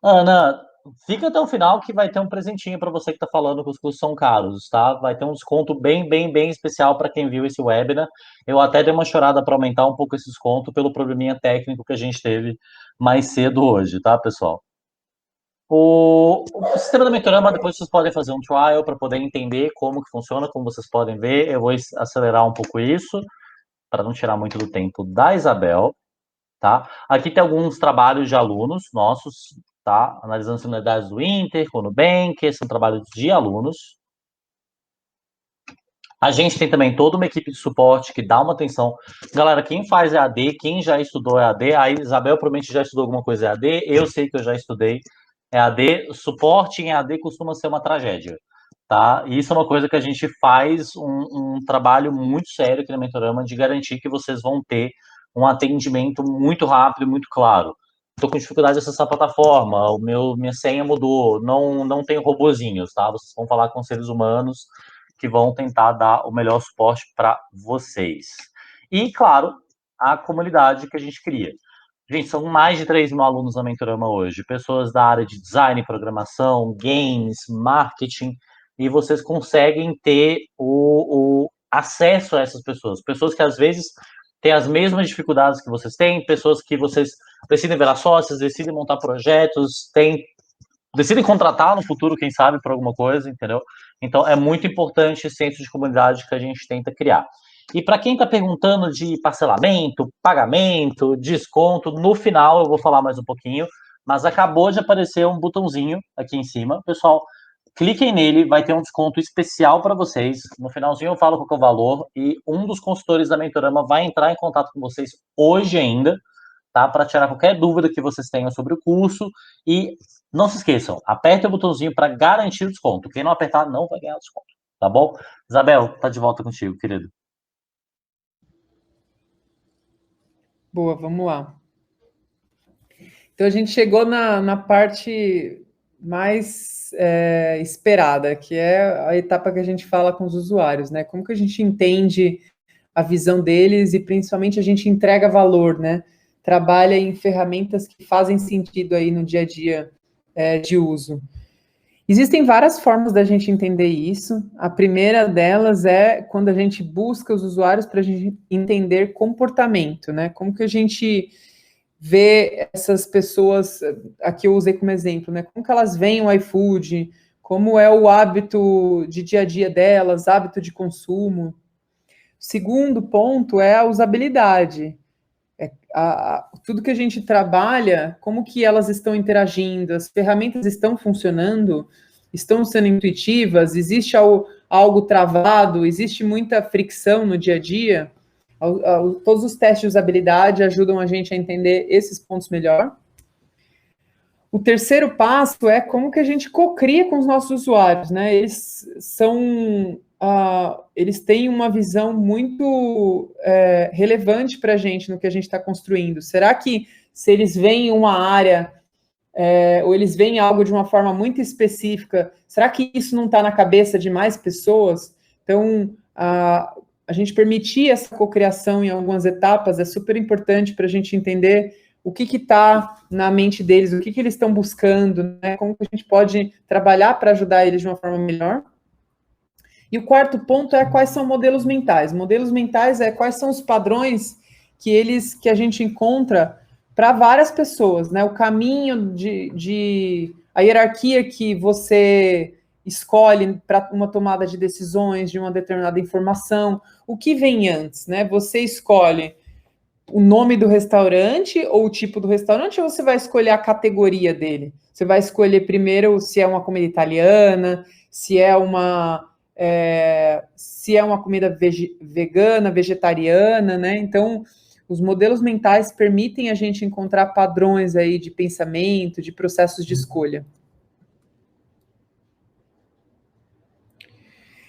Ana, fica até o final que vai ter um presentinho para você que está falando que os cursos são caros, tá? Vai ter um desconto bem especial para quem viu esse webinar. Eu até dei uma chorada para aumentar um pouco esse desconto pelo probleminha técnico que a gente teve mais cedo hoje, tá, pessoal? O sistema da Mentorama, depois vocês podem fazer um trial para poder entender como que funciona, como vocês podem ver. Eu vou acelerar um pouco isso, para não tirar muito do tempo da Isabel, tá? Aqui tem alguns trabalhos de alunos nossos, tá? Analisando as unidades do Inter, com o Nubank, são trabalhos de alunos. A gente tem também toda uma equipe de suporte que dá uma atenção. Galera, quem faz EAD, quem já estudou EAD, a Isabel provavelmente já estudou alguma coisa EAD, eu sei que eu já estudei EAD, suporte em EAD costuma ser uma tragédia, tá? E isso é uma coisa que a gente faz um trabalho muito sério aqui na Mentorama de garantir que vocês vão ter um atendimento muito rápido e muito claro. Estou com dificuldade de acessar a plataforma, minha senha mudou, não tenho robozinhos, tá? Vocês vão falar com seres humanos que vão tentar dar o melhor suporte para vocês. E, claro, a comunidade que a gente cria. Gente, são mais de 3 mil alunos na Mentorama hoje, pessoas da área de design, programação, games, marketing, e vocês conseguem ter o acesso a essas pessoas. Pessoas que, às vezes, têm as mesmas dificuldades que vocês têm, pessoas que vocês decidem virar sócios, decidem montar projetos, decidem contratar no futuro, quem sabe, por alguma coisa, entendeu? Então, é muito importante esse senso de comunidade que a gente tenta criar. E para quem está perguntando de parcelamento, pagamento, desconto, no final eu vou falar mais um pouquinho, mas acabou de aparecer um botãozinho aqui em cima. Pessoal, cliquem nele, vai ter um desconto especial para vocês. No finalzinho eu falo qual é o valor e um dos consultores da Mentorama vai entrar em contato com vocês hoje ainda, tá? Para tirar qualquer dúvida que vocês tenham sobre o curso. E não se esqueçam, aperte o botãozinho para garantir o desconto. Quem não apertar não vai ganhar o desconto, tá bom? Isabel, tá de volta contigo, querido. Boa, vamos lá. Então, a gente chegou na parte mais esperada, que é a etapa que a gente fala com os usuários, né? Como que a gente entende a visão deles e, principalmente, a gente entrega valor, né? Trabalha em ferramentas que fazem sentido aí no dia a dia de uso. Existem várias formas da gente entender isso. A primeira delas é quando a gente busca os usuários para a gente entender comportamento, né? Como que a gente vê essas pessoas, aqui eu usei como exemplo, né? Como que elas veem o iFood, como é o hábito de dia a dia delas, hábito de consumo. Segundo ponto é a usabilidade. Tudo que a gente trabalha, como que elas estão interagindo, as ferramentas estão funcionando, estão sendo intuitivas, existe algo travado, existe muita fricção no dia a dia. Todos os testes de usabilidade ajudam a gente a entender esses pontos melhor. O terceiro passo é como que a gente cocria com os nossos usuários, né? Eles têm uma visão muito relevante para a gente no que a gente está construindo. Será que se eles veem uma área ou eles veem algo de uma forma muito específica, será que isso não está na cabeça de mais pessoas? Então, a gente permitir essa cocriação em algumas etapas é super importante para a gente entender o que está na mente deles, o que eles estão buscando, né? Como que a gente pode trabalhar para ajudar eles de uma forma melhor. E o quarto ponto é quais são modelos mentais. Modelos mentais é quais são os padrões que a gente encontra para várias pessoas, né? O caminho a hierarquia que você escolhe para uma tomada de decisões de uma determinada informação, o que vem antes, né? Você escolhe o nome do restaurante ou o tipo do restaurante, ou você vai escolher a categoria dele? Você vai escolher primeiro se é uma comida italiana, se é uma comida vegana, vegetariana, né? Então, os modelos mentais permitem a gente encontrar padrões aí de pensamento, de processos de escolha.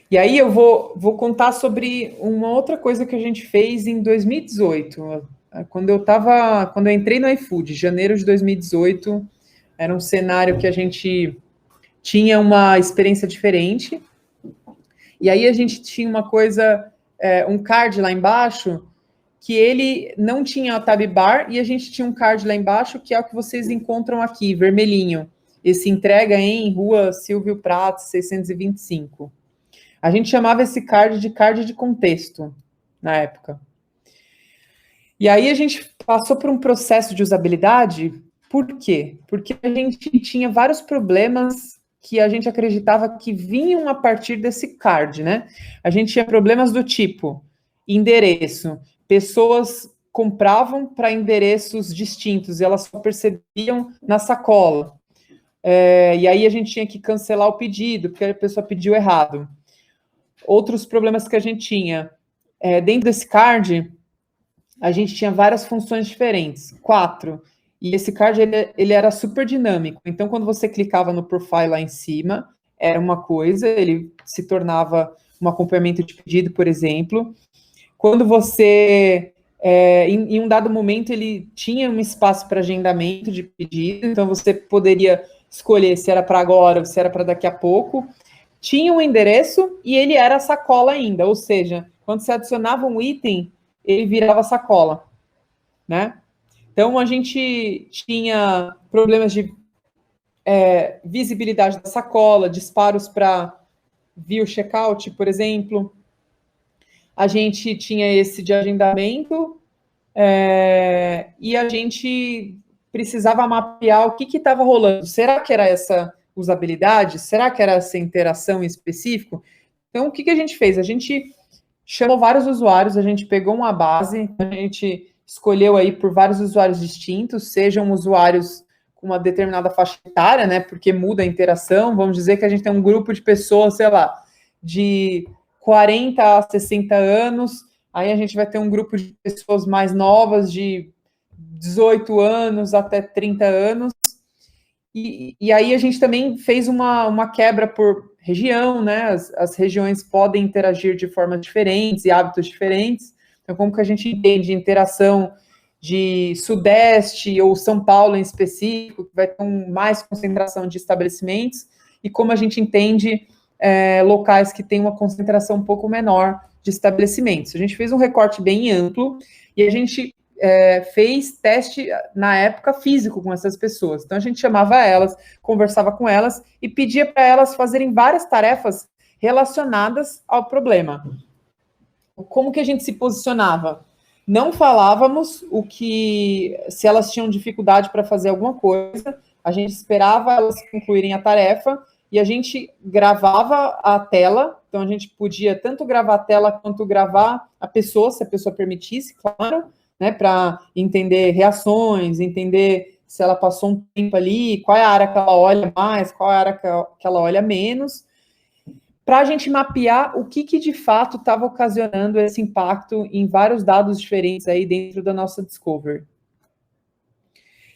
E aí eu vou contar sobre uma outra coisa que a gente fez em 2018. Quando eu entrei no iFood, janeiro de 2018, era um cenário que a gente tinha uma experiência diferente. E aí a gente tinha uma coisa, um card lá embaixo, que ele não tinha a tab bar, e a gente tinha um card lá embaixo, que é o que vocês encontram aqui, vermelhinho. Esse entrega em Rua Silvio Prats, 625. A gente chamava esse card de contexto, na época. E aí a gente passou por um processo de usabilidade. Por quê? Porque a gente tinha vários problemas que a gente acreditava que vinham a partir desse card, né? A gente tinha problemas do tipo endereço. Pessoas compravam para endereços distintos e elas só percebiam na sacola. E aí a gente tinha que cancelar o pedido, porque a pessoa pediu errado. Outros problemas que a gente tinha. Dentro desse card, a gente tinha várias funções diferentes, 4. E esse card, ele era super dinâmico. Então, quando você clicava no profile lá em cima, era uma coisa, ele se tornava um acompanhamento de pedido, por exemplo. Quando você, em um dado momento, ele tinha um espaço para agendamento de pedido, então você poderia escolher se era para agora ou se era para daqui a pouco. Tinha um endereço e ele era sacola ainda, ou seja, quando você adicionava um item, ele virava sacola, né? Então, a gente tinha problemas de visibilidade da sacola, disparos para view checkout, por exemplo. A gente tinha esse de agendamento e a gente precisava mapear o que estava rolando. Será que era essa usabilidade? Será que era essa interação em específico? Então, o que a gente fez? A gente chamou vários usuários, a gente pegou uma base, a gente escolheu aí por vários usuários distintos, sejam usuários com uma determinada faixa etária, né, porque muda a interação, vamos dizer que a gente tem um grupo de pessoas, sei lá, de 40 a 60 anos, aí a gente vai ter um grupo de pessoas mais novas, de 18 anos até 30 anos, e aí a gente também fez uma quebra por região, né? As regiões podem interagir de formas diferentes e hábitos diferentes. Então, como que a gente entende interação de Sudeste ou São Paulo em específico, que vai ter mais concentração de estabelecimentos, e como a gente entende locais que têm uma concentração um pouco menor de estabelecimentos. A gente fez um recorte bem amplo e a gente fez teste, na época, físico com essas pessoas. Então, a gente chamava elas, conversava com elas e pedia para elas fazerem várias tarefas relacionadas ao problema. Como que a gente se posicionava? Não falávamos se elas tinham dificuldade para fazer alguma coisa, a gente esperava elas concluírem a tarefa e a gente gravava a tela, então a gente podia tanto gravar a tela quanto gravar a pessoa, se a pessoa permitisse, claro, né, para entender reações, entender se ela passou um tempo ali, qual é a área que ela olha mais, qual é a área que ela olha menos, para a gente mapear o que de fato estava ocasionando esse impacto em vários dados diferentes aí dentro da nossa Discovery.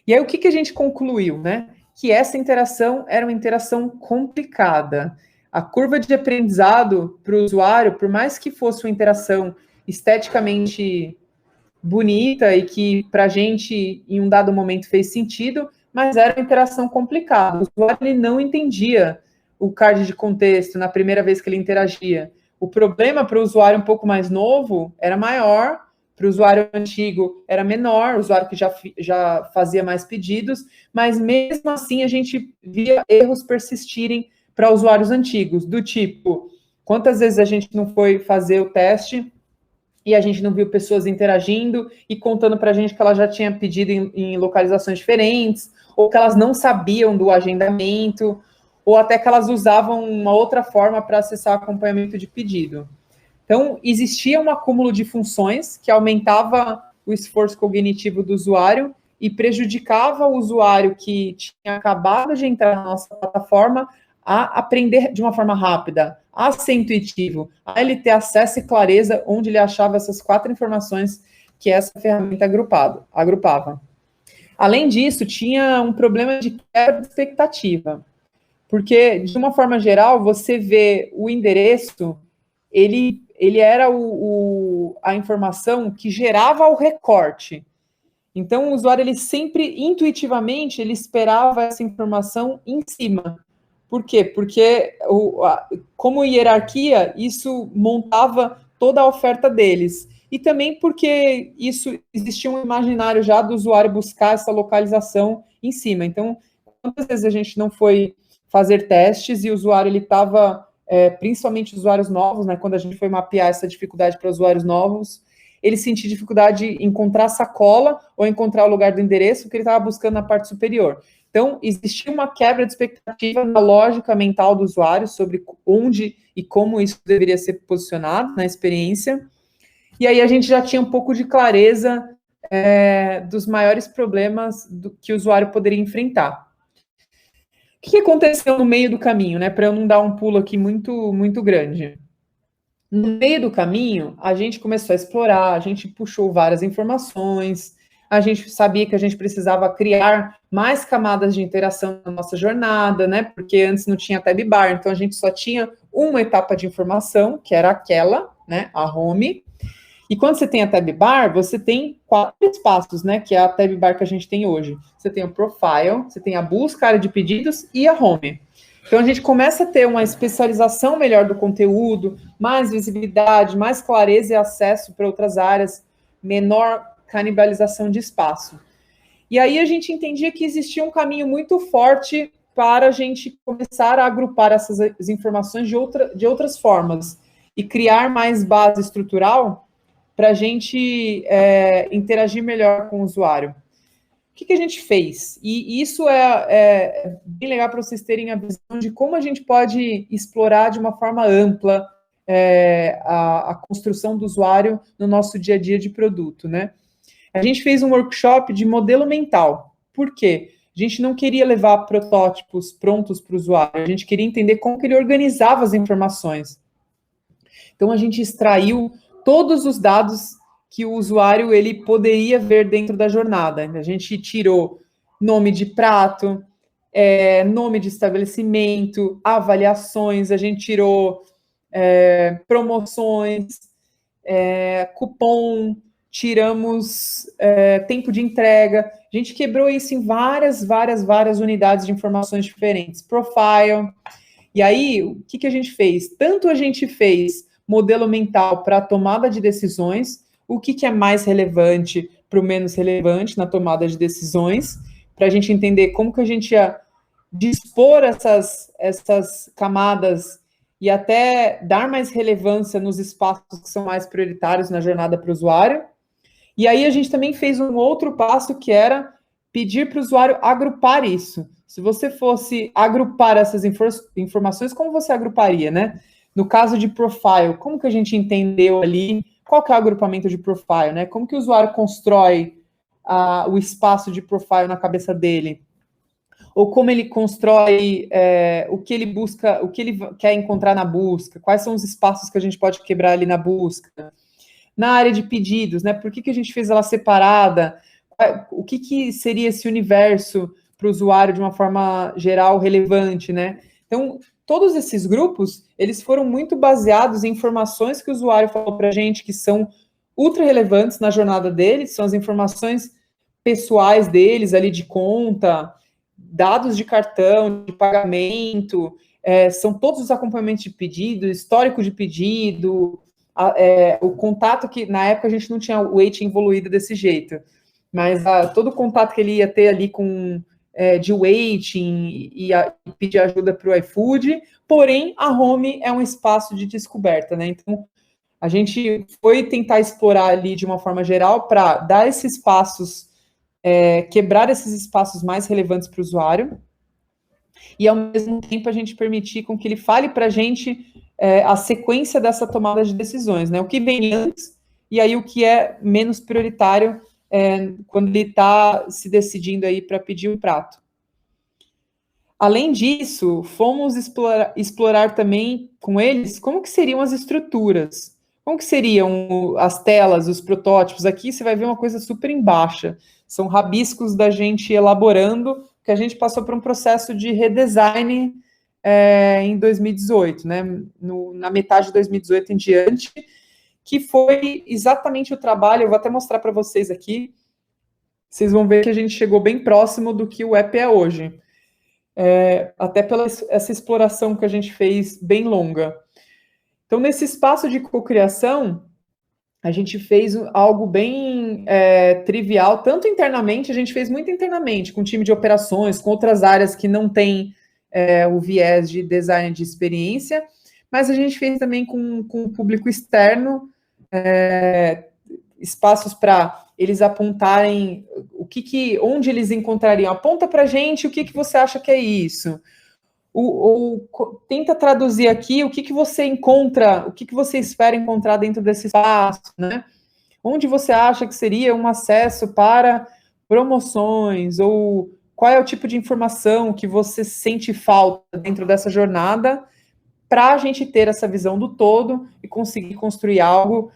E aí o que a gente concluiu, né? Que essa interação era uma interação complicada. A curva de aprendizado para o usuário, por mais que fosse uma interação esteticamente bonita e que para a gente, em um dado momento, fez sentido, mas era uma interação complicada. O usuário ele não entendia o card de contexto na primeira vez que ele interagia. O problema para o usuário um pouco mais novo era maior, para o usuário antigo era menor, o usuário que já fazia mais pedidos, mas mesmo assim a gente via erros persistirem para usuários antigos, do tipo, quantas vezes a gente não foi fazer o teste e a gente não viu pessoas interagindo e contando para a gente que ela já tinha pedido em localizações diferentes, ou que elas não sabiam do agendamento, ou até que elas usavam uma outra forma para acessar o acompanhamento de pedido. Então, existia um acúmulo de funções que aumentava o esforço cognitivo do usuário e prejudicava o usuário que tinha acabado de entrar na nossa plataforma a aprender de uma forma rápida, a ser intuitivo, a ele ter acesso e clareza onde ele achava essas 4 informações que essa ferramenta agrupava. Além disso, tinha um problema de quebra de expectativa, porque, de uma forma geral, você vê o endereço, ele era a informação que gerava o recorte. Então, o usuário, ele sempre, intuitivamente, ele esperava essa informação em cima. Por quê? Porque, como hierarquia, isso montava toda a oferta deles. E também porque isso existia um imaginário já do usuário buscar essa localização em cima. Então, quantas vezes a gente não foi fazer testes e o usuário, ele estava, principalmente usuários novos, né, quando a gente foi mapear essa dificuldade para usuários novos, ele sentia dificuldade em encontrar sacola ou encontrar o lugar do endereço que ele estava buscando na parte superior. Então, existia uma quebra de expectativa na lógica mental do usuário sobre onde e como isso deveria ser posicionado na experiência. E aí a gente já tinha um pouco de clareza dos maiores problemas que o usuário poderia enfrentar. O que aconteceu no meio do caminho, né? Para eu não dar um pulo aqui muito, muito grande. No meio do caminho, a gente começou a explorar, a gente puxou várias informações, a gente sabia que a gente precisava criar mais camadas de interação na nossa jornada, né? Porque antes não tinha tab bar, então a gente só tinha uma etapa de informação, que era aquela, né? A home. E quando você tem a tab bar, você tem 4 espaços, né? Que é a tab bar que a gente tem hoje. Você tem o profile, você tem a busca, área de pedidos e a home. Então, a gente começa a ter uma especialização melhor do conteúdo, mais visibilidade, mais clareza e acesso para outras áreas, menor canibalização de espaço. E aí, a gente entendia que existia um caminho muito forte para a gente começar a agrupar essas informações de outras formas e criar mais base estrutural para a gente interagir melhor com o usuário. O que a gente fez? E isso é bem legal para vocês terem a visão de como a gente pode explorar de uma forma ampla a construção do usuário no nosso dia a dia de produto, né? A gente fez um workshop de modelo mental. Por quê? A gente não queria levar protótipos prontos para o usuário, a gente queria entender como que ele organizava as informações. Então, a gente extraiu todos os dados que o usuário ele poderia ver dentro da jornada. A gente tirou nome de prato, nome de estabelecimento, avaliações, a gente tirou promoções, cupom, tiramos tempo de entrega. A gente quebrou isso em várias unidades de informações diferentes. Profile. E aí, o que a gente fez? Tanto a gente fez modelo mental para a tomada de decisões, o que é mais relevante para o menos relevante na tomada de decisões, para a gente entender como que a gente ia dispor essas camadas e até dar mais relevância nos espaços que são mais prioritários na jornada para o usuário. E aí a gente também fez um outro passo que era pedir para o usuário agrupar isso. Se você fosse agrupar essas informações, como você agruparia, né? No caso de profile, como que a gente entendeu ali? Qual que é o agrupamento de profile, né? Como que o usuário constrói o espaço de profile na cabeça dele? Ou como ele constrói o que ele busca, o que ele quer encontrar na busca? Quais são os espaços que a gente pode quebrar ali na busca? Na área de pedidos, né? Por que a gente fez ela separada? O que seria esse universo para o usuário de uma forma geral relevante, né? Então, todos esses grupos, eles foram muito baseados em informações que o usuário falou para a gente que são ultra relevantes na jornada deles, são as informações pessoais deles ali de conta, dados de cartão, de pagamento, são todos os acompanhamentos de pedido, histórico de pedido, o contato que, na época, a gente não tinha o waiting evoluído desse jeito, mas todo o contato que ele ia ter ali de waiting e pedir ajuda para o iFood, porém, a home é um espaço de descoberta, né? Então, a gente foi tentar explorar ali de uma forma geral para dar esses passos, quebrar esses espaços mais relevantes para o usuário, e ao mesmo tempo a gente permitir com que ele fale para a gente a sequência dessa tomada de decisões, né? O que vem antes e aí o que é menos prioritário quando ele está se decidindo aí para pedir um prato. Além disso, fomos explorar também com eles como que seriam as estruturas, como que seriam as telas, os protótipos. Aqui você vai ver uma coisa super em baixa, são rabiscos da gente elaborando, que a gente passou por um processo de redesign em 2018, né? Na metade de 2018 em diante, que foi exatamente o trabalho, eu vou até mostrar para vocês aqui, vocês vão ver que a gente chegou bem próximo do que o app é hoje. Até pela essa exploração que a gente fez bem longa. Então, nesse espaço de cocriação, a gente fez algo bem trivial, tanto internamente, a gente fez muito internamente, com o time de operações, com outras áreas que não tem o viés de design de experiência, mas a gente fez também com o público externo, espaços para eles apontarem onde eles encontrariam. Aponta para a gente o que você acha que é isso. Tenta traduzir aqui o que você encontra, o que você espera encontrar dentro desse espaço, né? Onde você acha que seria um acesso para promoções, ou qual é o tipo de informação que você sente falta dentro dessa jornada, para a gente ter essa visão do todo e conseguir construir algo,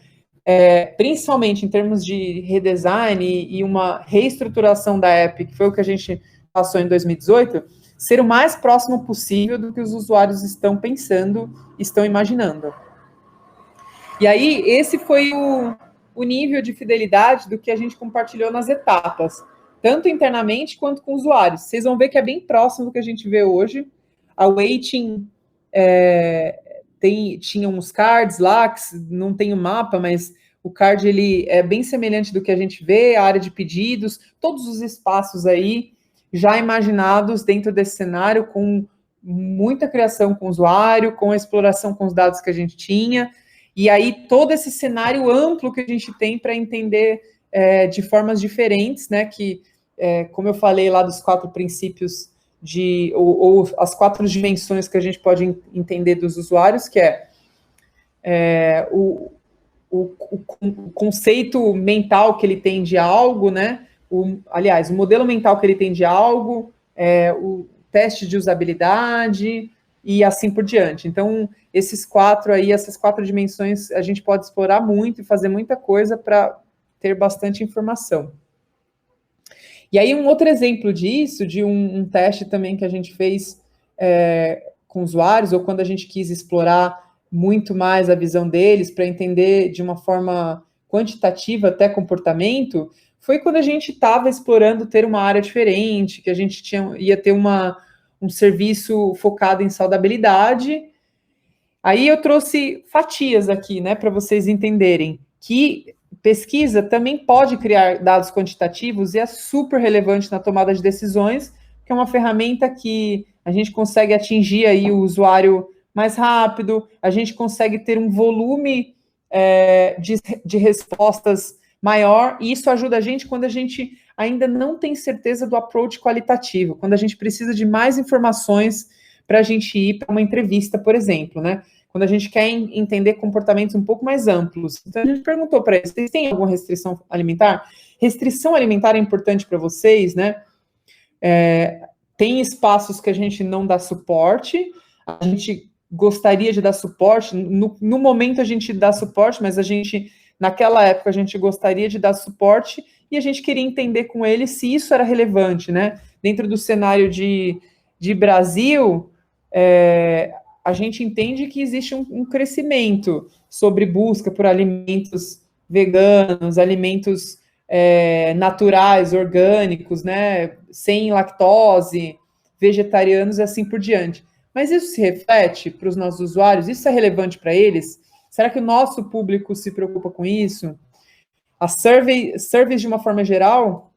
principalmente em termos de redesign e uma reestruturação da app, que foi o que a gente passou em 2018, ser o mais próximo possível do que os usuários estão pensando, estão imaginando. E aí, esse foi o nível de fidelidade do que a gente compartilhou nas etapas, tanto internamente quanto com usuários. Vocês vão ver que é bem próximo do que a gente vê hoje. A Waiting tinha uns cards lá, que não tem o mapa, mas o card ele é bem semelhante do que a gente vê, a área de pedidos, todos os espaços aí já imaginados dentro desse cenário, com muita criação com o usuário, com a exploração com os dados que a gente tinha, e aí todo esse cenário amplo que a gente tem para entender de formas diferentes, né, que, como eu falei lá dos 4 princípios, ou as 4 dimensões que a gente pode entender dos usuários, que o conceito mental que ele tem de algo, né, aliás, o modelo mental que ele tem de algo, o teste de usabilidade e assim por diante. Então, essas 4 dimensões, a gente pode explorar muito e fazer muita coisa para ter bastante informação. E aí, um outro exemplo disso, de um teste também que a gente fez com usuários, ou quando a gente quis explorar muito mais a visão deles, para entender de uma forma quantitativa até comportamento, foi quando a gente estava explorando ter uma área diferente, que a gente ia ter um serviço focado em saudabilidade. Aí eu trouxe fatias aqui, né, para vocês entenderem que pesquisa também pode criar dados quantitativos e é super relevante na tomada de decisões, que é uma ferramenta que a gente consegue atingir aí o usuário mais rápido, a gente consegue ter um volume de respostas maior, e isso ajuda a gente quando a gente ainda não tem certeza do approach qualitativo, quando a gente precisa de mais informações para a gente ir para uma entrevista, por exemplo, né? Quando a gente quer entender comportamentos um pouco mais amplos. Então, a gente perguntou para eles, vocês têm alguma restrição alimentar? Restrição alimentar é importante para vocês, né? Tem espaços que a gente não dá suporte, a gente gostaria de dar suporte, no momento a gente dá suporte, mas naquela época a gente gostaria de dar suporte e a gente queria entender com eles se isso era relevante, né? Dentro do cenário de Brasil, a gente entende que existe um crescimento sobre busca por alimentos veganos, alimentos naturais, orgânicos, né? Sem lactose, vegetarianos e assim por diante. Mas isso se reflete para os nossos usuários? Isso é relevante para eles? Será que o nosso público se preocupa com isso? As surveys, de uma forma geral,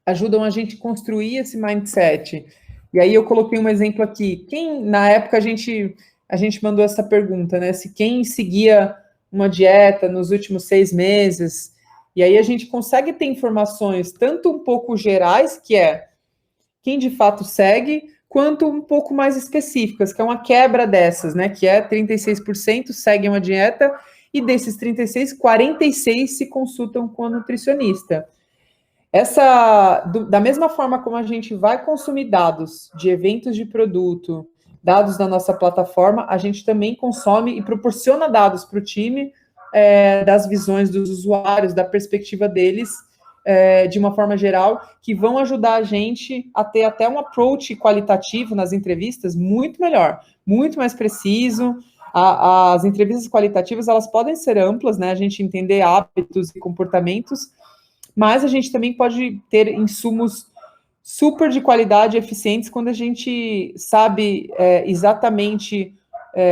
ajudam a gente a construir esse mindset. E aí eu coloquei um exemplo aqui. Na época, a gente mandou essa pergunta, né? Se quem seguia uma dieta nos últimos 6 meses, e aí a gente consegue ter informações tanto um pouco gerais, que é quem de fato segue, quanto um pouco mais específicas, que é uma quebra dessas, né? Que é 36% seguem uma dieta, e desses 36, 46 se consultam com a nutricionista. Da mesma forma como a gente vai consumir dados de eventos de produto, dados da nossa plataforma, a gente também consome e proporciona dados para o time das visões dos usuários, da perspectiva deles, de uma forma geral, que vão ajudar a gente a ter até um approach qualitativo nas entrevistas muito melhor, muito mais preciso. As entrevistas qualitativas, elas podem ser amplas, né? A gente entender hábitos e comportamentos, mas a gente também pode ter insumos super de qualidade, eficientes, quando a gente sabe exatamente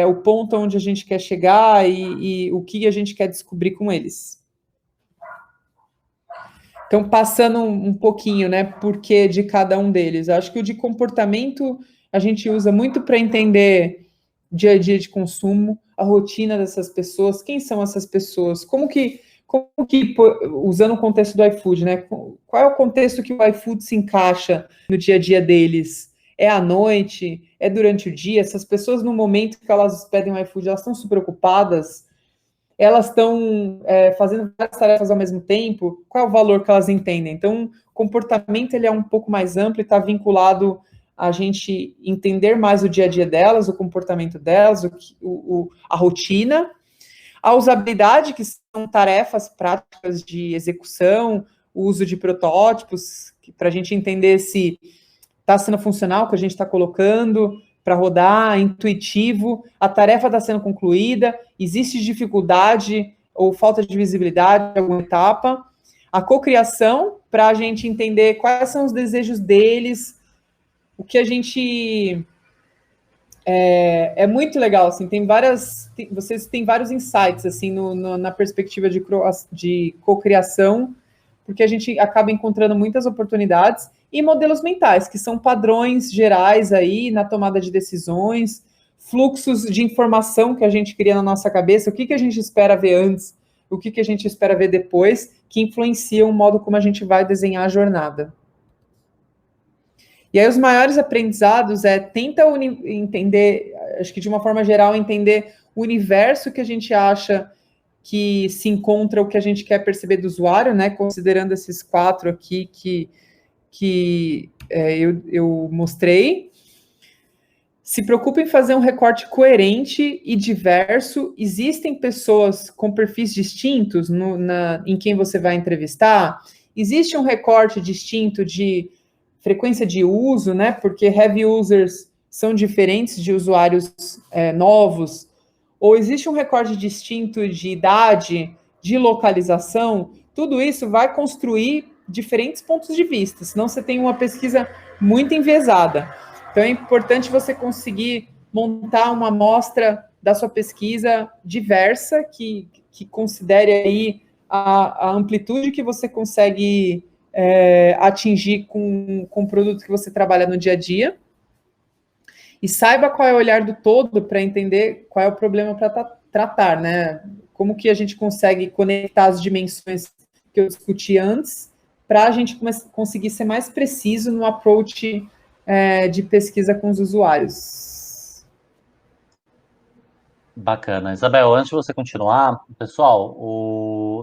o ponto onde a gente quer chegar e o que a gente quer descobrir com eles. Então, passando um pouquinho, né, por que de cada um deles. Acho que o de comportamento a gente usa muito para entender dia a dia de consumo, a rotina dessas pessoas, quem são essas pessoas, como que usando o contexto do iFood, né? Qual é o contexto que o iFood se encaixa no dia a dia deles? É à noite? É durante o dia? Essas pessoas, no momento que elas pedem o iFood, elas estão super ocupadas? Elas estão fazendo várias tarefas ao mesmo tempo? Qual é o valor que elas entendem? Então, o comportamento ele é um pouco mais amplo e está vinculado a gente entender mais o dia a dia delas, o comportamento delas, a rotina. A usabilidade, que são tarefas práticas de execução, o uso de protótipos, para a gente entender se está sendo funcional o que a gente está colocando para rodar, intuitivo, a tarefa está sendo concluída, existe dificuldade ou falta de visibilidade em alguma etapa. A cocriação, para a gente entender quais são os desejos deles, o que a gente... É muito legal, assim, vocês têm vários insights, assim, na perspectiva de cocriação, porque a gente acaba encontrando muitas oportunidades, e modelos mentais, que são padrões gerais aí na tomada de decisões, fluxos de informação que a gente cria na nossa cabeça, o que a gente espera ver antes, o que a gente espera ver depois, que influenciam o modo como a gente vai desenhar a jornada. E aí os maiores aprendizados tenta entender, acho que de uma forma geral, entender o universo que a gente acha que se encontra o que a gente quer perceber do usuário, né? Considerando esses 4 aqui que eu mostrei. Se preocupe em fazer um recorte coerente e diverso. Existem pessoas com perfis distintos em quem você vai entrevistar? Existe um recorte distinto de frequência de uso, né? Porque heavy users são diferentes de usuários novos. Ou existe um recorte distinto de idade, de localização? Tudo isso vai construir diferentes pontos de vista, senão você tem uma pesquisa muito enviesada. Então, é importante você conseguir montar uma amostra da sua pesquisa diversa, que considere aí a amplitude que você consegue atingir com o produto que você trabalha no dia a dia, e saiba qual é o olhar do todo para entender qual é o problema para tratar, né? Como que a gente consegue conectar as dimensões que eu discuti antes, para a gente conseguir ser mais preciso no approach de pesquisa com os usuários. Bacana. Isabel, antes de você continuar, pessoal,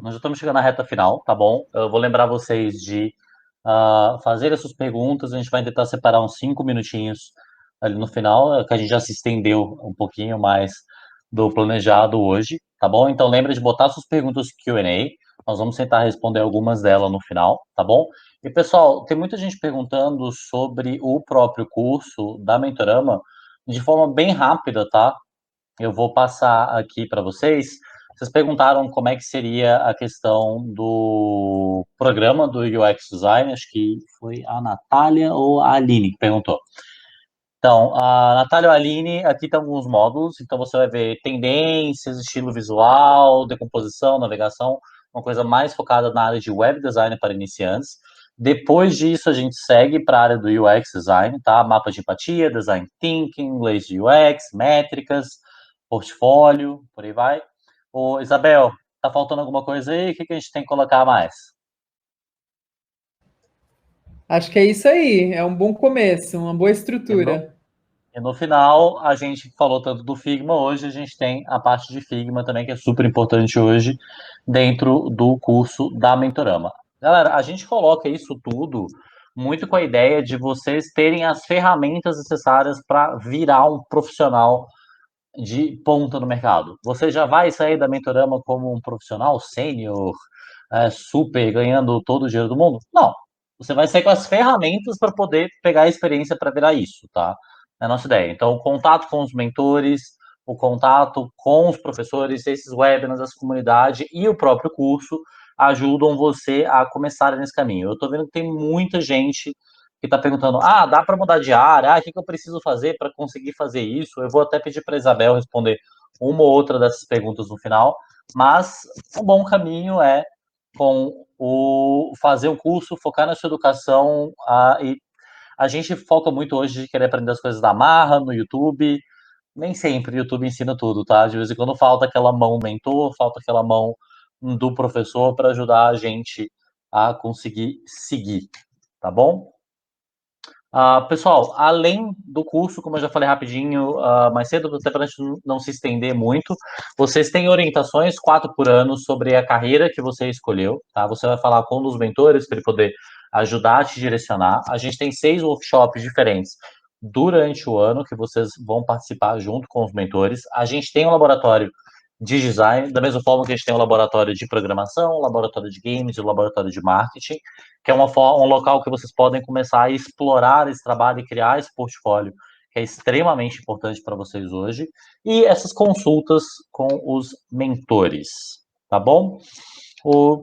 nós já estamos chegando na reta final, tá bom? Eu vou lembrar vocês de fazer as suas perguntas, a gente vai tentar separar uns 5 minutinhos ali no final, que a gente já se estendeu um pouquinho mais do planejado hoje, tá bom? Então lembra de botar suas perguntas no Q&A, nós vamos tentar responder algumas delas no final, tá bom? E pessoal, tem muita gente perguntando sobre o próprio curso da Mentorama de forma bem rápida, tá? Eu vou passar aqui para vocês. Vocês perguntaram como é que seria a questão do programa do UX Design, acho que foi a Natália ou a Aline que perguntou. Então, a Natália e a Aline, aqui tem alguns módulos, então você vai ver tendências, estilo visual, decomposição, navegação, uma coisa mais focada na área de web design para iniciantes. Depois disso, a gente segue para a área do UX design, tá? Mapa de empatia, design thinking, inglês de UX, métricas, portfólio, por aí vai. Ô, Isabel, tá faltando alguma coisa aí? O que que a gente tem que colocar mais? Acho que é isso aí, é um bom começo, uma boa E no, estrutura. e no final, a gente falou tanto do Figma, hoje a gente tem a parte de Figma também, que é super importante hoje, dentro do curso da Mentorama. Galera, a gente coloca isso tudo muito com a ideia de vocês terem as ferramentas necessárias para virar um profissional de ponta no mercado. Você já vai sair da Mentorama como um profissional sênior, super, ganhando todo o dinheiro do mundo? Não. Você vai sair com as ferramentas para poder pegar a experiência para virar isso, tá? É a nossa ideia. Então, o contato com os mentores, o contato com os professores, esses webinars, essa comunidade e o próprio curso ajudam você a começar nesse caminho. Eu estou vendo que tem muita gente que está perguntando: ah, dá para mudar de área? Ah, o que eu preciso fazer para conseguir fazer isso? Eu vou até pedir para a Isabel responder uma ou outra dessas perguntas no final, mas um bom caminho é com o fazer um curso, focar na sua educação, e a gente foca muito hoje de querer aprender as coisas da marra no YouTube. Nem sempre o YouTube ensina tudo, tá? De vez em quando falta aquela mão mentor, falta aquela mão do professor para ajudar a gente a conseguir seguir, tá bom? Pessoal, além do curso, como eu já falei rapidinho mais cedo, até para a gente não se estender muito, vocês têm orientações 4 por ano sobre a carreira que você escolheu, tá? Você vai falar com um dos mentores para ele poder ajudar a te direcionar. A gente tem 6 workshops diferentes durante o ano que vocês vão participar junto com os mentores. A gente tem um laboratório de design, da mesma forma que a gente tem um laboratório de programação, um laboratório de games e um laboratório de marketing, que é um local que vocês podem começar a explorar esse trabalho e criar esse portfólio, que é extremamente importante para vocês hoje, e essas consultas com os mentores, tá bom?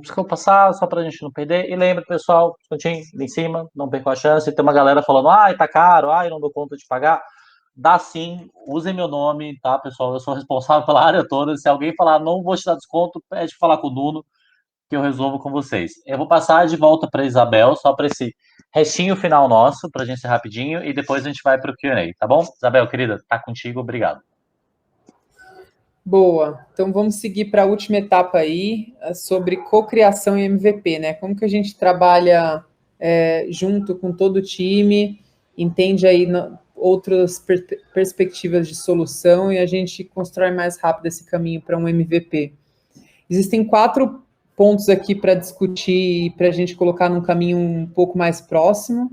Se eu passar, só para a gente não perder, e lembra, pessoal, ali em cima, não perca a chance, tem uma galera falando, ai, tá caro, ai, não dou conta de pagar, dá sim, usem meu nome, tá, pessoal, eu sou responsável pela área toda, se alguém falar, não vou te dar desconto, pede falar com o Nuno, que eu resolvo com vocês. Eu vou passar de volta para Isabel, só para esse restinho final nosso, para a gente ser rapidinho, e depois a gente vai para o Q&A, tá bom? Isabel, querida, tá contigo, obrigado. Boa, então vamos seguir para a última etapa aí, sobre cocriação e MVP, né? Como que a gente trabalha junto com todo o time, entende aí outras perspectivas de solução e a gente constrói mais rápido esse caminho para um MVP. Existem 4 pontos aqui para discutir, para a gente colocar num caminho um pouco mais próximo.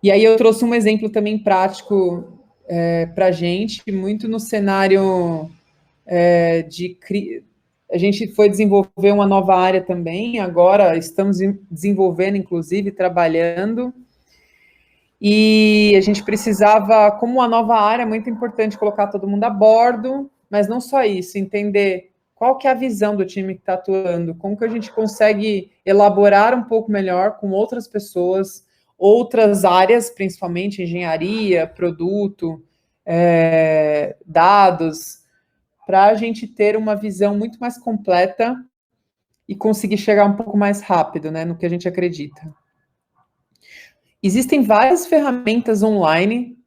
E aí eu trouxe um exemplo também prático para a gente, muito no cenário a gente foi desenvolver uma nova área também, agora estamos desenvolvendo, inclusive, trabalhando, e a gente precisava, como uma nova área, é muito importante colocar todo mundo a bordo, mas não só isso, entender qual que é a visão do time que está atuando, como que a gente consegue elaborar um pouco melhor com outras pessoas, outras áreas, principalmente engenharia, produto, dados, para a gente ter uma visão muito mais completa e conseguir chegar um pouco mais rápido, né, no que a gente acredita. Existem várias ferramentas online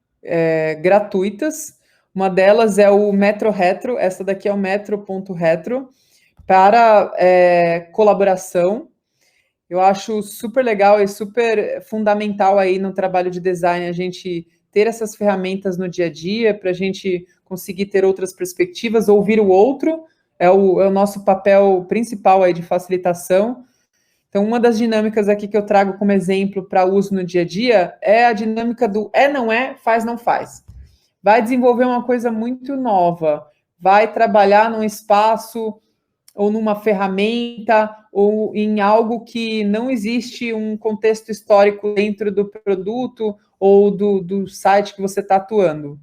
gratuitas. Uma delas é o Metro Retro, essa daqui é o metro.retro, para colaboração. Eu acho super legal e super fundamental aí no trabalho de design a gente ter essas ferramentas no dia a dia para a gente conseguir ter outras perspectivas, ouvir o outro, é o nosso papel principal aí de facilitação. Então, uma das dinâmicas aqui que eu trago como exemplo para uso no dia a dia é a dinâmica do não é, faz, não faz. Vai desenvolver uma coisa muito nova, vai trabalhar num espaço ou numa ferramenta ou em algo que não existe um contexto histórico dentro do produto ou do site que você está atuando.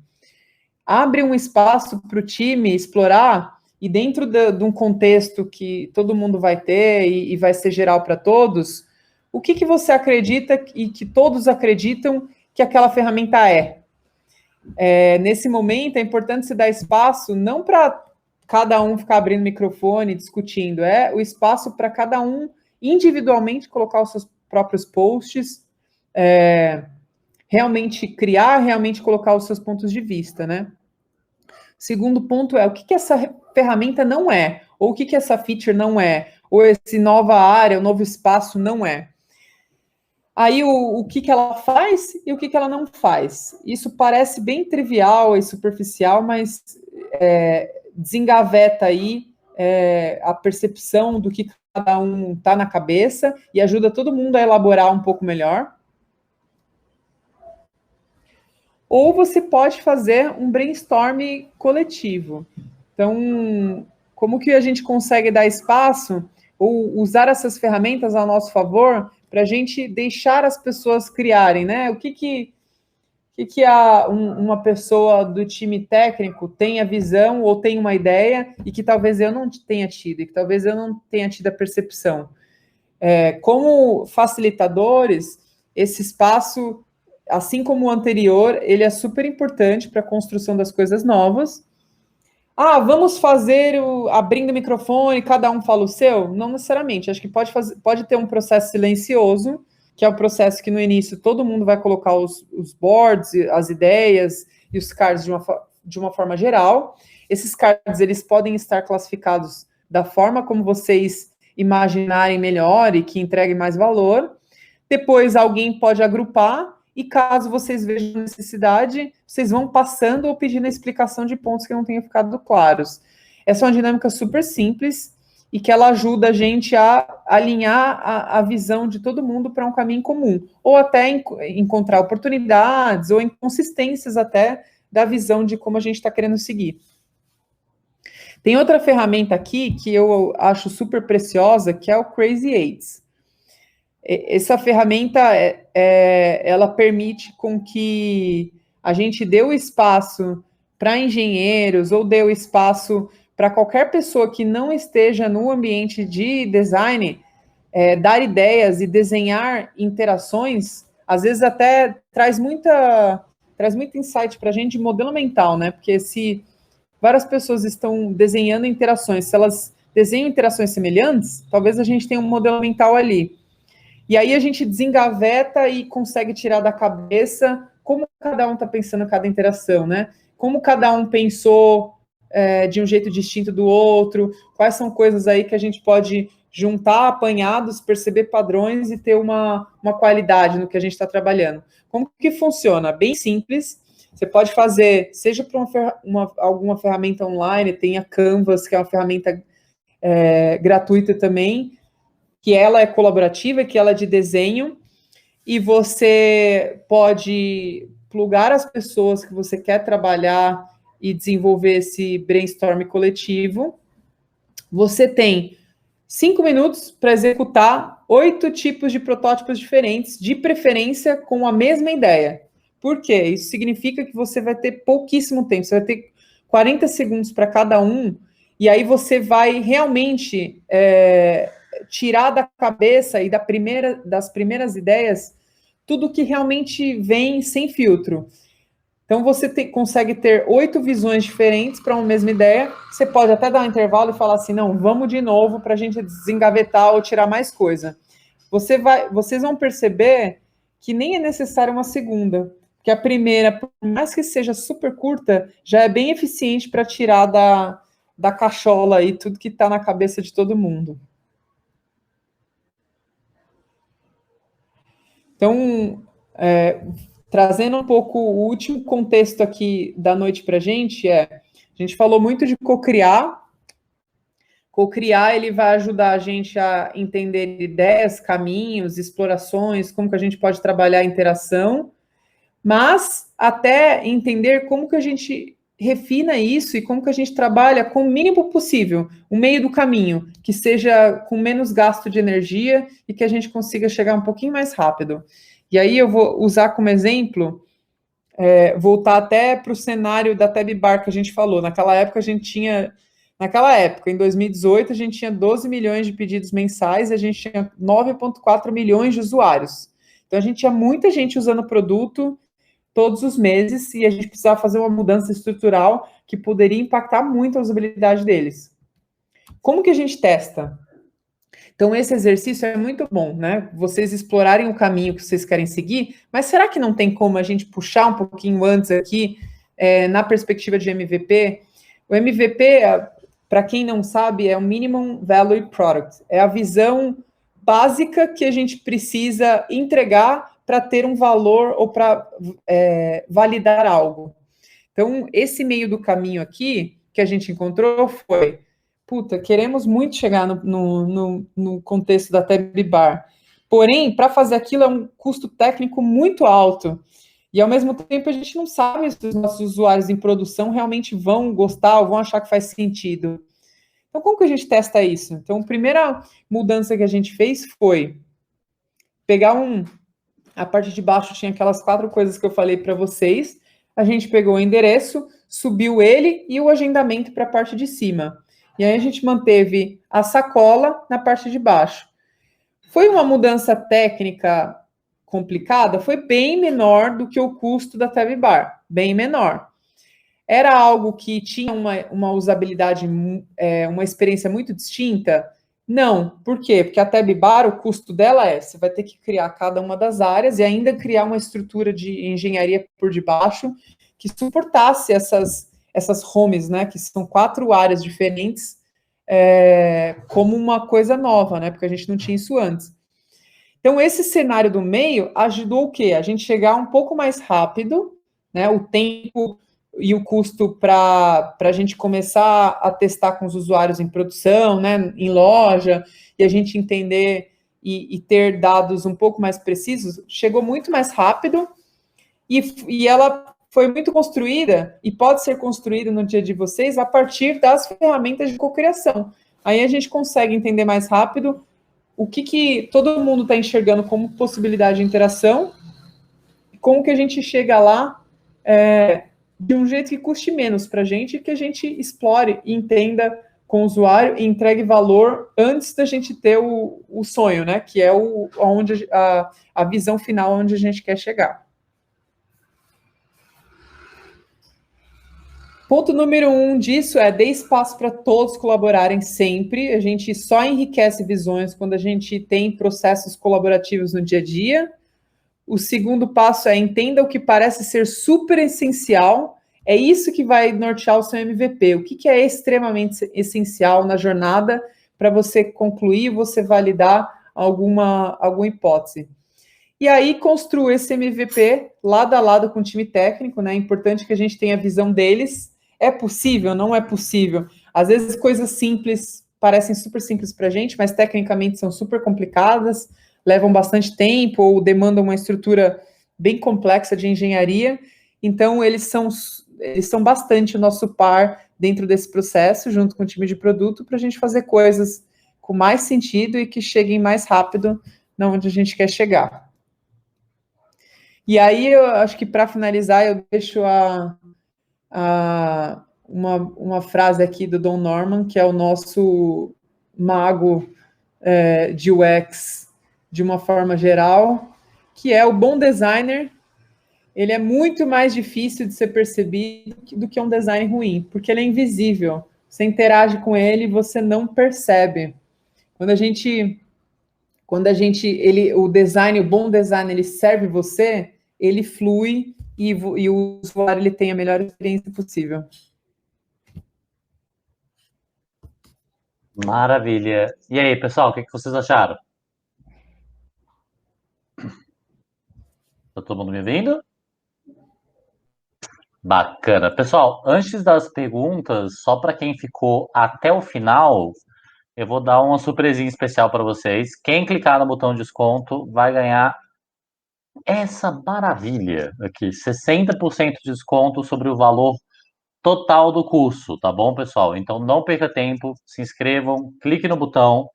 abre um espaço para o time explorar, e dentro de um contexto que todo mundo vai ter e vai ser geral para todos, o que você acredita e que todos acreditam que aquela ferramenta é? Nesse momento, é importante se dar espaço, não para cada um ficar abrindo microfone, discutindo, é o espaço para cada um individualmente colocar os seus próprios posts, realmente criar, realmente colocar os seus pontos de vista, né? Segundo ponto é o que essa ferramenta não é, ou o que essa feature não é, ou esse nova área, o novo espaço não é. Aí o que ela faz e o que ela não faz. Isso parece bem trivial e superficial, mas desengaveta aí a percepção do que cada um está na cabeça e ajuda todo mundo a elaborar um pouco melhor. Ou você pode fazer um brainstorm coletivo. Então, como que a gente consegue dar espaço ou usar essas ferramentas ao nosso favor para a gente deixar as pessoas criarem, né? O que uma pessoa do time técnico tem a visão ou tem uma ideia e que talvez eu não tenha tido, e que talvez eu não tenha tido a percepção. Como facilitadores, esse espaço, assim como o anterior, ele é super importante para a construção das coisas novas. Vamos fazer abrindo o microfone, cada um fala o seu? Não necessariamente. Acho que pode ter um processo silencioso, que é o processo que no início todo mundo vai colocar os boards, as ideias e os cards de uma forma geral. Esses cards, eles podem estar classificados da forma como vocês imaginarem melhor e que entreguem mais valor. Depois alguém pode agrupar e caso vocês vejam necessidade, vocês vão passando ou pedindo a explicação de pontos que não tenham ficado claros. Essa é uma dinâmica super simples e que ela ajuda a gente a alinhar a visão de todo mundo para um caminho comum, ou até encontrar oportunidades ou inconsistências até da visão de como a gente está querendo seguir. Tem outra ferramenta aqui que eu acho super preciosa, que é o Crazy Eights. Essa ferramenta, ela permite com que a gente dê o espaço para engenheiros ou dê o espaço para qualquer pessoa que não esteja no ambiente de design, dar ideias e desenhar interações, às vezes até traz muito insight para a gente de modelo mental, né? Porque se várias pessoas estão desenhando interações, se elas desenham interações semelhantes, talvez a gente tenha um modelo mental ali. E aí a gente desengaveta e consegue tirar da cabeça como cada um está pensando cada interação, né? Como cada um pensou de um jeito distinto do outro, quais são coisas aí que a gente pode juntar apanhados, perceber padrões e ter uma qualidade no que a gente está trabalhando. Como que funciona? Bem simples. Você pode fazer, seja para alguma ferramenta online, tem a Canvas, que é uma ferramenta gratuita também, que ela é colaborativa, que ela é de desenho, e você pode plugar as pessoas que você quer trabalhar e desenvolver esse brainstorm coletivo. Você tem 5 minutos para executar 8 tipos de protótipos diferentes, de preferência com a mesma ideia. Por quê? Isso significa que você vai ter pouquíssimo tempo, você vai ter 40 segundos para cada um, e aí você vai realmente tirar da cabeça e das primeiras ideias tudo que realmente vem sem filtro. Então, você consegue ter 8 visões diferentes para uma mesma ideia. Você pode até dar um intervalo e falar assim, não, vamos de novo para a gente desengavetar ou tirar mais coisa. Vocês vão perceber que nem é necessário uma segunda, porque a primeira, por mais que seja super curta, já é bem eficiente para tirar da cachola aí tudo que está na cabeça de todo mundo. Então, trazendo um pouco o último contexto aqui da noite para a gente falou muito de co-criar. Co-criar, ele vai ajudar a gente a entender ideias, caminhos, explorações, como que a gente pode trabalhar a interação, mas até entender como que a gente refina isso e como que a gente trabalha com o mínimo possível, o meio do caminho, que seja com menos gasto de energia e que a gente consiga chegar um pouquinho mais rápido. E aí eu vou usar como exemplo voltar até para o cenário da Tab Bar que a gente falou. Naquela época, em 2018, a gente tinha 12 milhões de pedidos mensais e a gente tinha 9,4 milhões de usuários. Então, a gente tinha muita gente usando o produto todos os meses e a gente precisava fazer uma mudança estrutural que poderia impactar muito a usabilidade deles. Como que a gente testa? Então, esse exercício é muito bom, né? Vocês explorarem o caminho que vocês querem seguir, mas será que não tem como a gente puxar um pouquinho antes aqui, na perspectiva de MVP? O MVP, para quem não sabe, é o Minimum Value Product. É a visão básica que a gente precisa entregar para ter um valor ou para validar algo. Então, esse meio do caminho aqui que a gente encontrou foi: puta, queremos muito chegar no contexto da Tab Bar. Porém, para fazer aquilo é um custo técnico muito alto. E, ao mesmo tempo, a gente não sabe se os nossos usuários em produção realmente vão gostar ou vão achar que faz sentido. Então, como que a gente testa isso? Então, a primeira mudança que a gente fez foi pegar a parte de baixo tinha aquelas 4 coisas que eu falei para vocês. A gente pegou o endereço, subiu ele e o agendamento para a parte de cima. E aí a gente manteve a sacola na parte de baixo. Foi uma mudança técnica complicada? Foi bem menor do que o custo da Tab Bar, bem menor. Era algo que tinha uma usabilidade, uma experiência muito distinta? Não. Por quê? Porque a Tab Bar, o custo dela você vai ter que criar cada uma das áreas e ainda criar uma estrutura de engenharia por debaixo que suportasse essas homes, né, que são 4 áreas diferentes, como uma coisa nova, né, porque a gente não tinha isso antes. Então, esse cenário do meio ajudou o quê? A gente chegar um pouco mais rápido, né, o tempo e o custo para a gente começar a testar com os usuários em produção, né, em loja, e a gente entender e ter dados um pouco mais precisos, chegou muito mais rápido e ela foi muito construída e pode ser construída no dia de vocês a partir das ferramentas de cocriação. Aí a gente consegue entender mais rápido o que todo mundo está enxergando como possibilidade de interação, como que a gente chega lá de um jeito que custe menos para a gente, que a gente explore e entenda com o usuário e entregue valor antes da gente ter o sonho, né? Que é a visão final onde a gente quer chegar. Ponto número 1 disso é: dê espaço para todos colaborarem sempre. A gente só enriquece visões quando a gente tem processos colaborativos no dia a dia. O segundo passo é: entenda o que parece ser super essencial. É isso que vai nortear o seu MVP. O que é extremamente essencial na jornada para você concluir, você validar alguma hipótese. E aí, construa esse MVP lado a lado com o time técnico, né? É importante que a gente tenha a visão deles. É possível? Não é possível? Às vezes, coisas simples parecem super simples para a gente, mas tecnicamente são super complicadas, levam bastante tempo ou demandam uma estrutura bem complexa de engenharia. Então, eles são bastante o nosso par dentro desse processo, junto com o time de produto, para a gente fazer coisas com mais sentido e que cheguem mais rápido onde a gente quer chegar. E aí, eu acho que para finalizar, eu deixo uma frase aqui do Don Norman, que é o nosso mago de UX de uma forma geral, que é: o bom designer, ele é muito mais difícil de ser percebido do que um design ruim, porque ele é invisível. Você interage com ele e você não percebe. O design, o bom design, ele serve você, ele flui e o usuário ele tem a melhor experiência possível. Maravilha. E aí, pessoal, o que vocês acharam? Tá todo mundo me ouvindo? Bacana. Pessoal, antes das perguntas, só para quem ficou até o final, eu vou dar uma surpresinha especial para vocês. Quem clicar no botão de desconto vai ganhar essa maravilha aqui, 60% de desconto sobre o valor total do curso, tá bom, pessoal? Então não perca tempo, se inscrevam, clique no botão,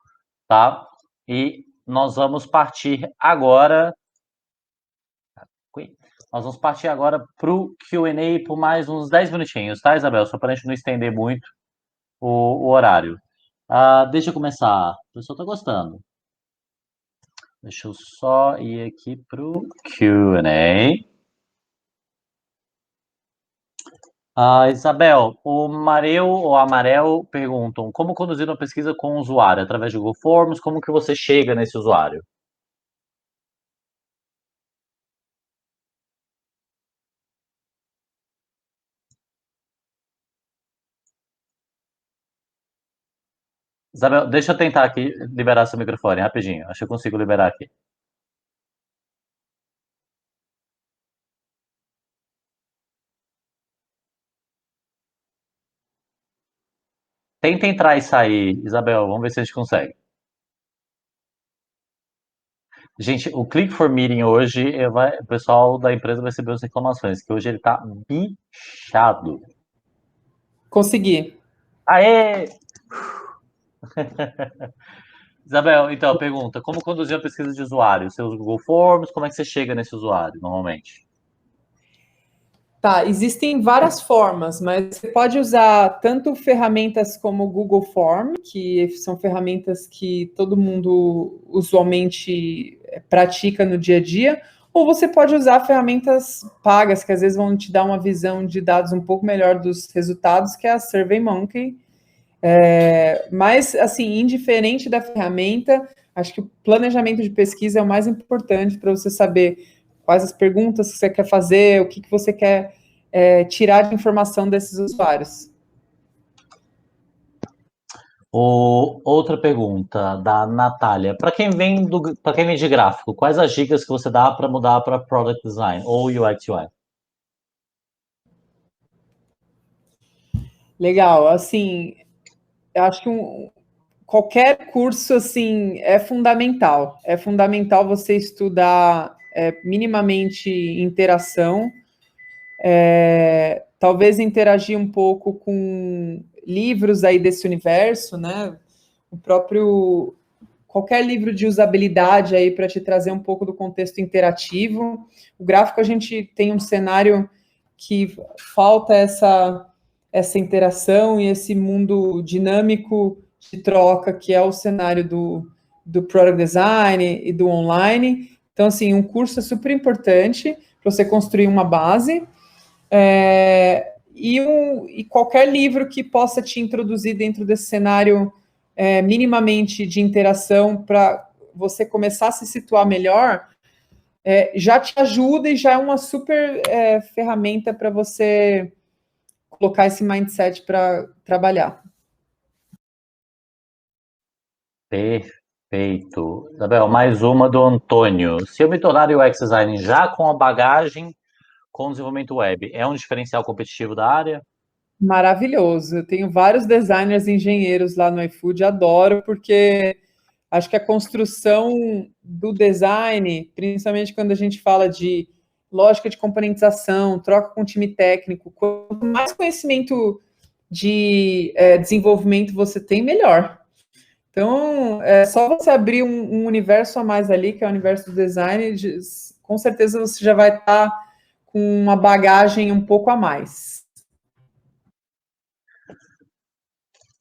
tá? E nós vamos partir agora Nós vamos partir agora para o Q&A por mais uns 10 minutinhos, tá, Isabel? Só para a gente não estender muito o horário. Deixa eu começar. O pessoal está gostando. Deixa eu só ir aqui para o Q&A. Isabel, o Mareu ou Amarel perguntam como conduzir uma pesquisa com o usuário através de Google Forms, como que você chega nesse usuário? Isabel, deixa eu tentar aqui liberar seu microfone rapidinho. Acho que eu consigo liberar aqui. Tenta entrar e sair, Isabel. Vamos ver se a gente consegue. Gente, o Click for Meeting hoje, o pessoal da empresa vai receber as reclamações, que hoje ele tá bichado. Consegui. Aê! Isabel, então, pergunta, como conduzir a pesquisa de usuário? Você usa o Google Forms? Como é que você chega nesse usuário, normalmente? Tá, existem várias formas, mas você pode usar tanto ferramentas como o Google Form, que são ferramentas que todo mundo usualmente pratica no dia a dia, ou você pode usar ferramentas pagas, que às vezes vão te dar uma visão de dados um pouco melhor dos resultados, que é a SurveyMonkey. Mas, assim, indiferente da ferramenta, acho que o planejamento de pesquisa é o mais importante para você saber quais as perguntas que você quer fazer, o que você quer tirar de informação desses usuários. Outra pergunta da Natália. Para quem vem de gráfico, quais as dicas que você dá para mudar para Product Design ou UX UI? Legal, assim, eu acho que qualquer curso, assim, é fundamental. É fundamental você estudar minimamente interação, talvez interagir um pouco com livros aí desse universo, né? O próprio qualquer livro de usabilidade aí para te trazer um pouco do contexto interativo. O gráfico a gente tem um cenário que falta essa interação e esse mundo dinâmico de troca que é o cenário do product design e do online. Então, assim, um curso é super importante para você construir uma base. E qualquer livro que possa te introduzir dentro desse cenário minimamente de interação para você começar a se situar melhor, já te ajuda e já é uma super ferramenta para você colocar esse mindset para trabalhar. Perfeito. Isabel, mais uma do Antônio. Se eu me tornar UX design já com a bagagem com desenvolvimento web, é um diferencial competitivo da área? Maravilhoso. Eu tenho vários designers e engenheiros lá no iFood, adoro, porque acho que a construção do design, principalmente quando a gente fala de lógica de componentização, troca com o time técnico, quanto mais conhecimento de desenvolvimento você tem, melhor. Então, é só você abrir um universo a mais ali, que é o universo do design, com certeza você já vai estar com uma bagagem um pouco a mais.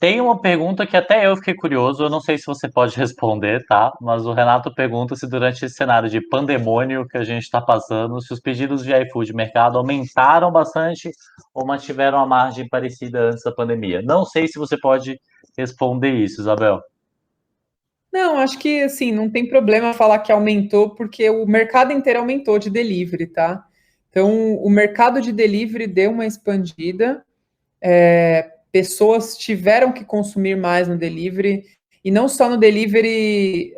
Tem uma pergunta que até eu fiquei curioso, eu não sei se você pode responder, tá? Mas o Renato pergunta se durante esse cenário de pandemônio que a gente está passando, se os pedidos de iFood mercado aumentaram bastante ou mantiveram a margem parecida antes da pandemia. Não sei se você pode responder isso, Isabel. Não, acho que assim, não tem problema falar que aumentou, porque o mercado inteiro aumentou de delivery, tá? Então, o mercado de delivery deu uma expandida, pessoas tiveram que consumir mais no delivery, e não só no delivery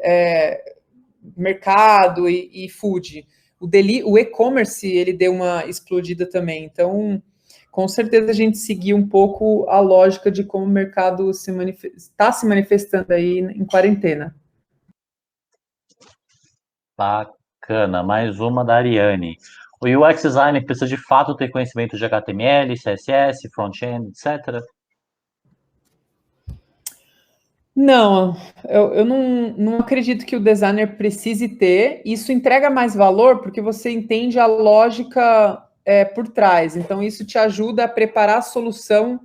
mercado e food. O e-commerce, ele deu uma explodida também. Então, com certeza a gente seguiu um pouco a lógica de como o mercado está se manifestando aí em quarentena. Bacana, mais uma da Ariane. O UX design precisa de fato ter conhecimento de HTML, CSS, front-end, etc. Não, eu não acredito que o designer precise ter. Isso entrega mais valor porque você entende a lógica por trás. Então, isso te ajuda a preparar a solução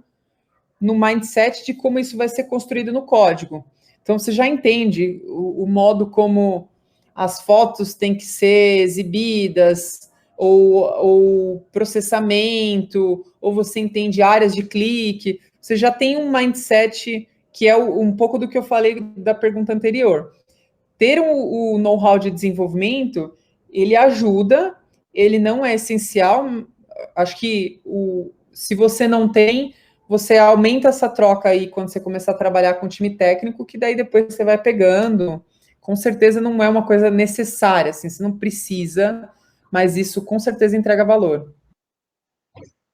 no mindset de como isso vai ser construído no código. Então, você já entende o modo como as fotos têm que ser exibidas, ou processamento, ou você entende áreas de clique. Você já tem um mindset que é um pouco do que eu falei da pergunta anterior. Ter o know-how de desenvolvimento, ele ajuda, ele não é essencial. Acho que se você não tem, você aumenta essa troca aí quando você começar a trabalhar com o time técnico, que daí depois você vai pegando. Com certeza não é uma coisa necessária, assim, você não precisa, mas isso com certeza entrega valor.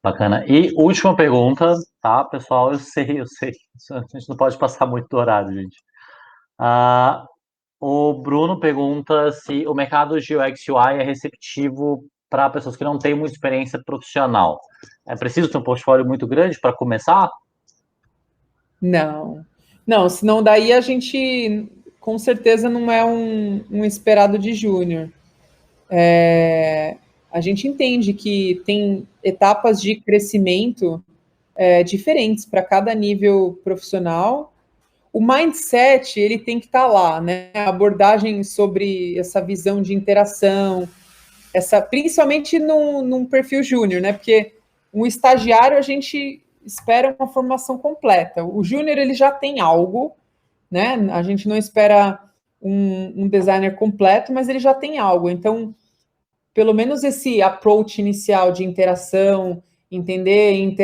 Bacana. E última pergunta, tá, pessoal? Eu sei. A gente não pode passar muito do horário, gente. Ah, o Bruno pergunta se o mercado de UX UI é receptivo para pessoas que não têm muita experiência profissional. É preciso ter um portfólio muito grande para começar? Não, não, senão daí a gente com certeza não é um esperado de júnior. A gente entende que tem etapas de crescimento diferentes para cada nível profissional. O mindset ele tem que estar lá, né? A abordagem sobre essa visão de interação, principalmente num perfil júnior, né? Porque um estagiário a gente espera uma formação completa. O júnior ele já tem algo, né? A gente não espera um designer completo, mas ele já tem algo. Então, pelo menos esse approach inicial de interação, entender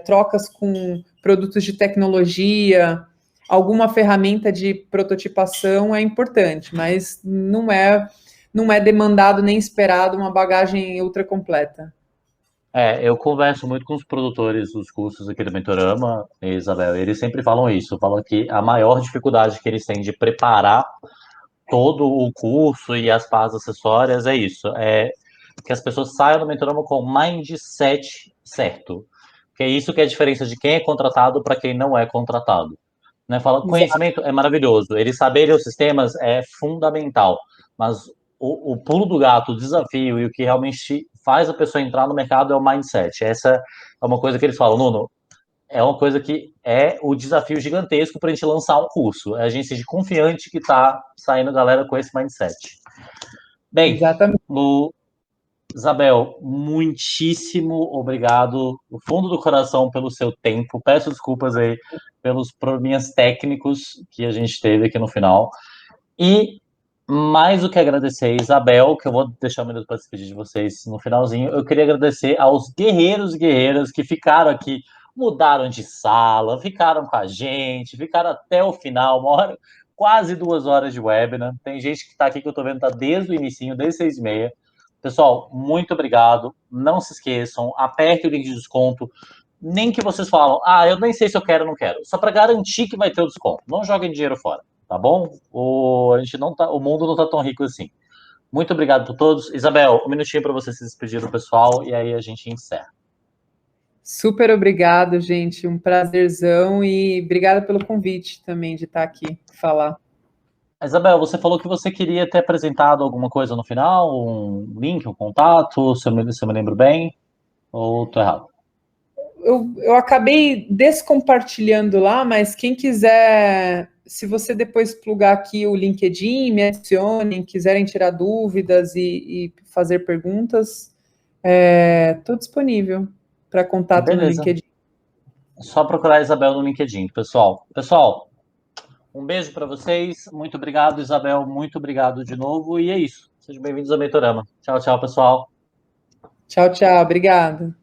trocas com produtos de tecnologia, alguma ferramenta de prototipação é importante, mas não é demandado nem esperado uma bagagem ultra completa. Eu converso muito com os produtores dos cursos aqui do Mentorama, Isabel, e eles sempre falam isso, falam que a maior dificuldade que eles têm de preparar todo o curso e as partes acessórias é isso, é que as pessoas saiam do Mentorama com o mindset certo, que é isso que é a diferença de quem é contratado para quem não é contratado. Né? Fala, Exato. conhecimento é maravilhoso, eles saberem os sistemas é fundamental, mas o pulo do gato, o desafio e o que realmente faz a pessoa entrar no mercado é o mindset. Essa é uma coisa que eles falam, Nuno, é uma coisa que é o desafio gigantesco para a gente lançar um curso. É a gente ser confiante que está saindo galera com esse mindset. Bem, Exatamente. o Isabel, muitíssimo obrigado, do fundo do coração, pelo seu tempo. Peço desculpas aí pelos probleminhas técnicos que a gente teve aqui no final. E mais do que agradecer, Isabel, que eu vou deixar um minuto para despedir de vocês no finalzinho, eu queria agradecer aos guerreiros e guerreiras que ficaram aqui, mudaram de sala, ficaram com a gente, ficaram até o final, uma hora, quase 2 horas de webinar. Tem gente que está aqui que eu estou vendo está desde o inicinho, desde 6h30. Pessoal, muito obrigado. Não se esqueçam, aperte o link de desconto. Nem que vocês falam, eu nem sei se eu quero ou não quero. Só para garantir que vai ter o desconto. Não joguem dinheiro fora, tá bom? A gente não tá, o mundo não tá tão rico assim. Muito obrigado por todos. Isabel, um minutinho para você se despedir do pessoal e aí a gente encerra. Super obrigado, gente. Um prazerzão e obrigada pelo convite também de estar aqui falar. Isabel, você falou que você queria ter apresentado alguma coisa no final, um link, um contato, se eu me lembro bem, ou tô errado? Eu acabei descompartilhando lá, mas quem quiser, se você depois plugar aqui o LinkedIn, me acionem, quiserem tirar dúvidas e fazer perguntas, estou disponível para contato no Beleza. LinkedIn. Só procurar a Isabel no LinkedIn, pessoal. Pessoal, um beijo para vocês. Muito obrigado, Isabel. Muito obrigado de novo. E é isso. Sejam bem-vindos ao Mentorama. Tchau, tchau, pessoal. Tchau, tchau. Obrigada.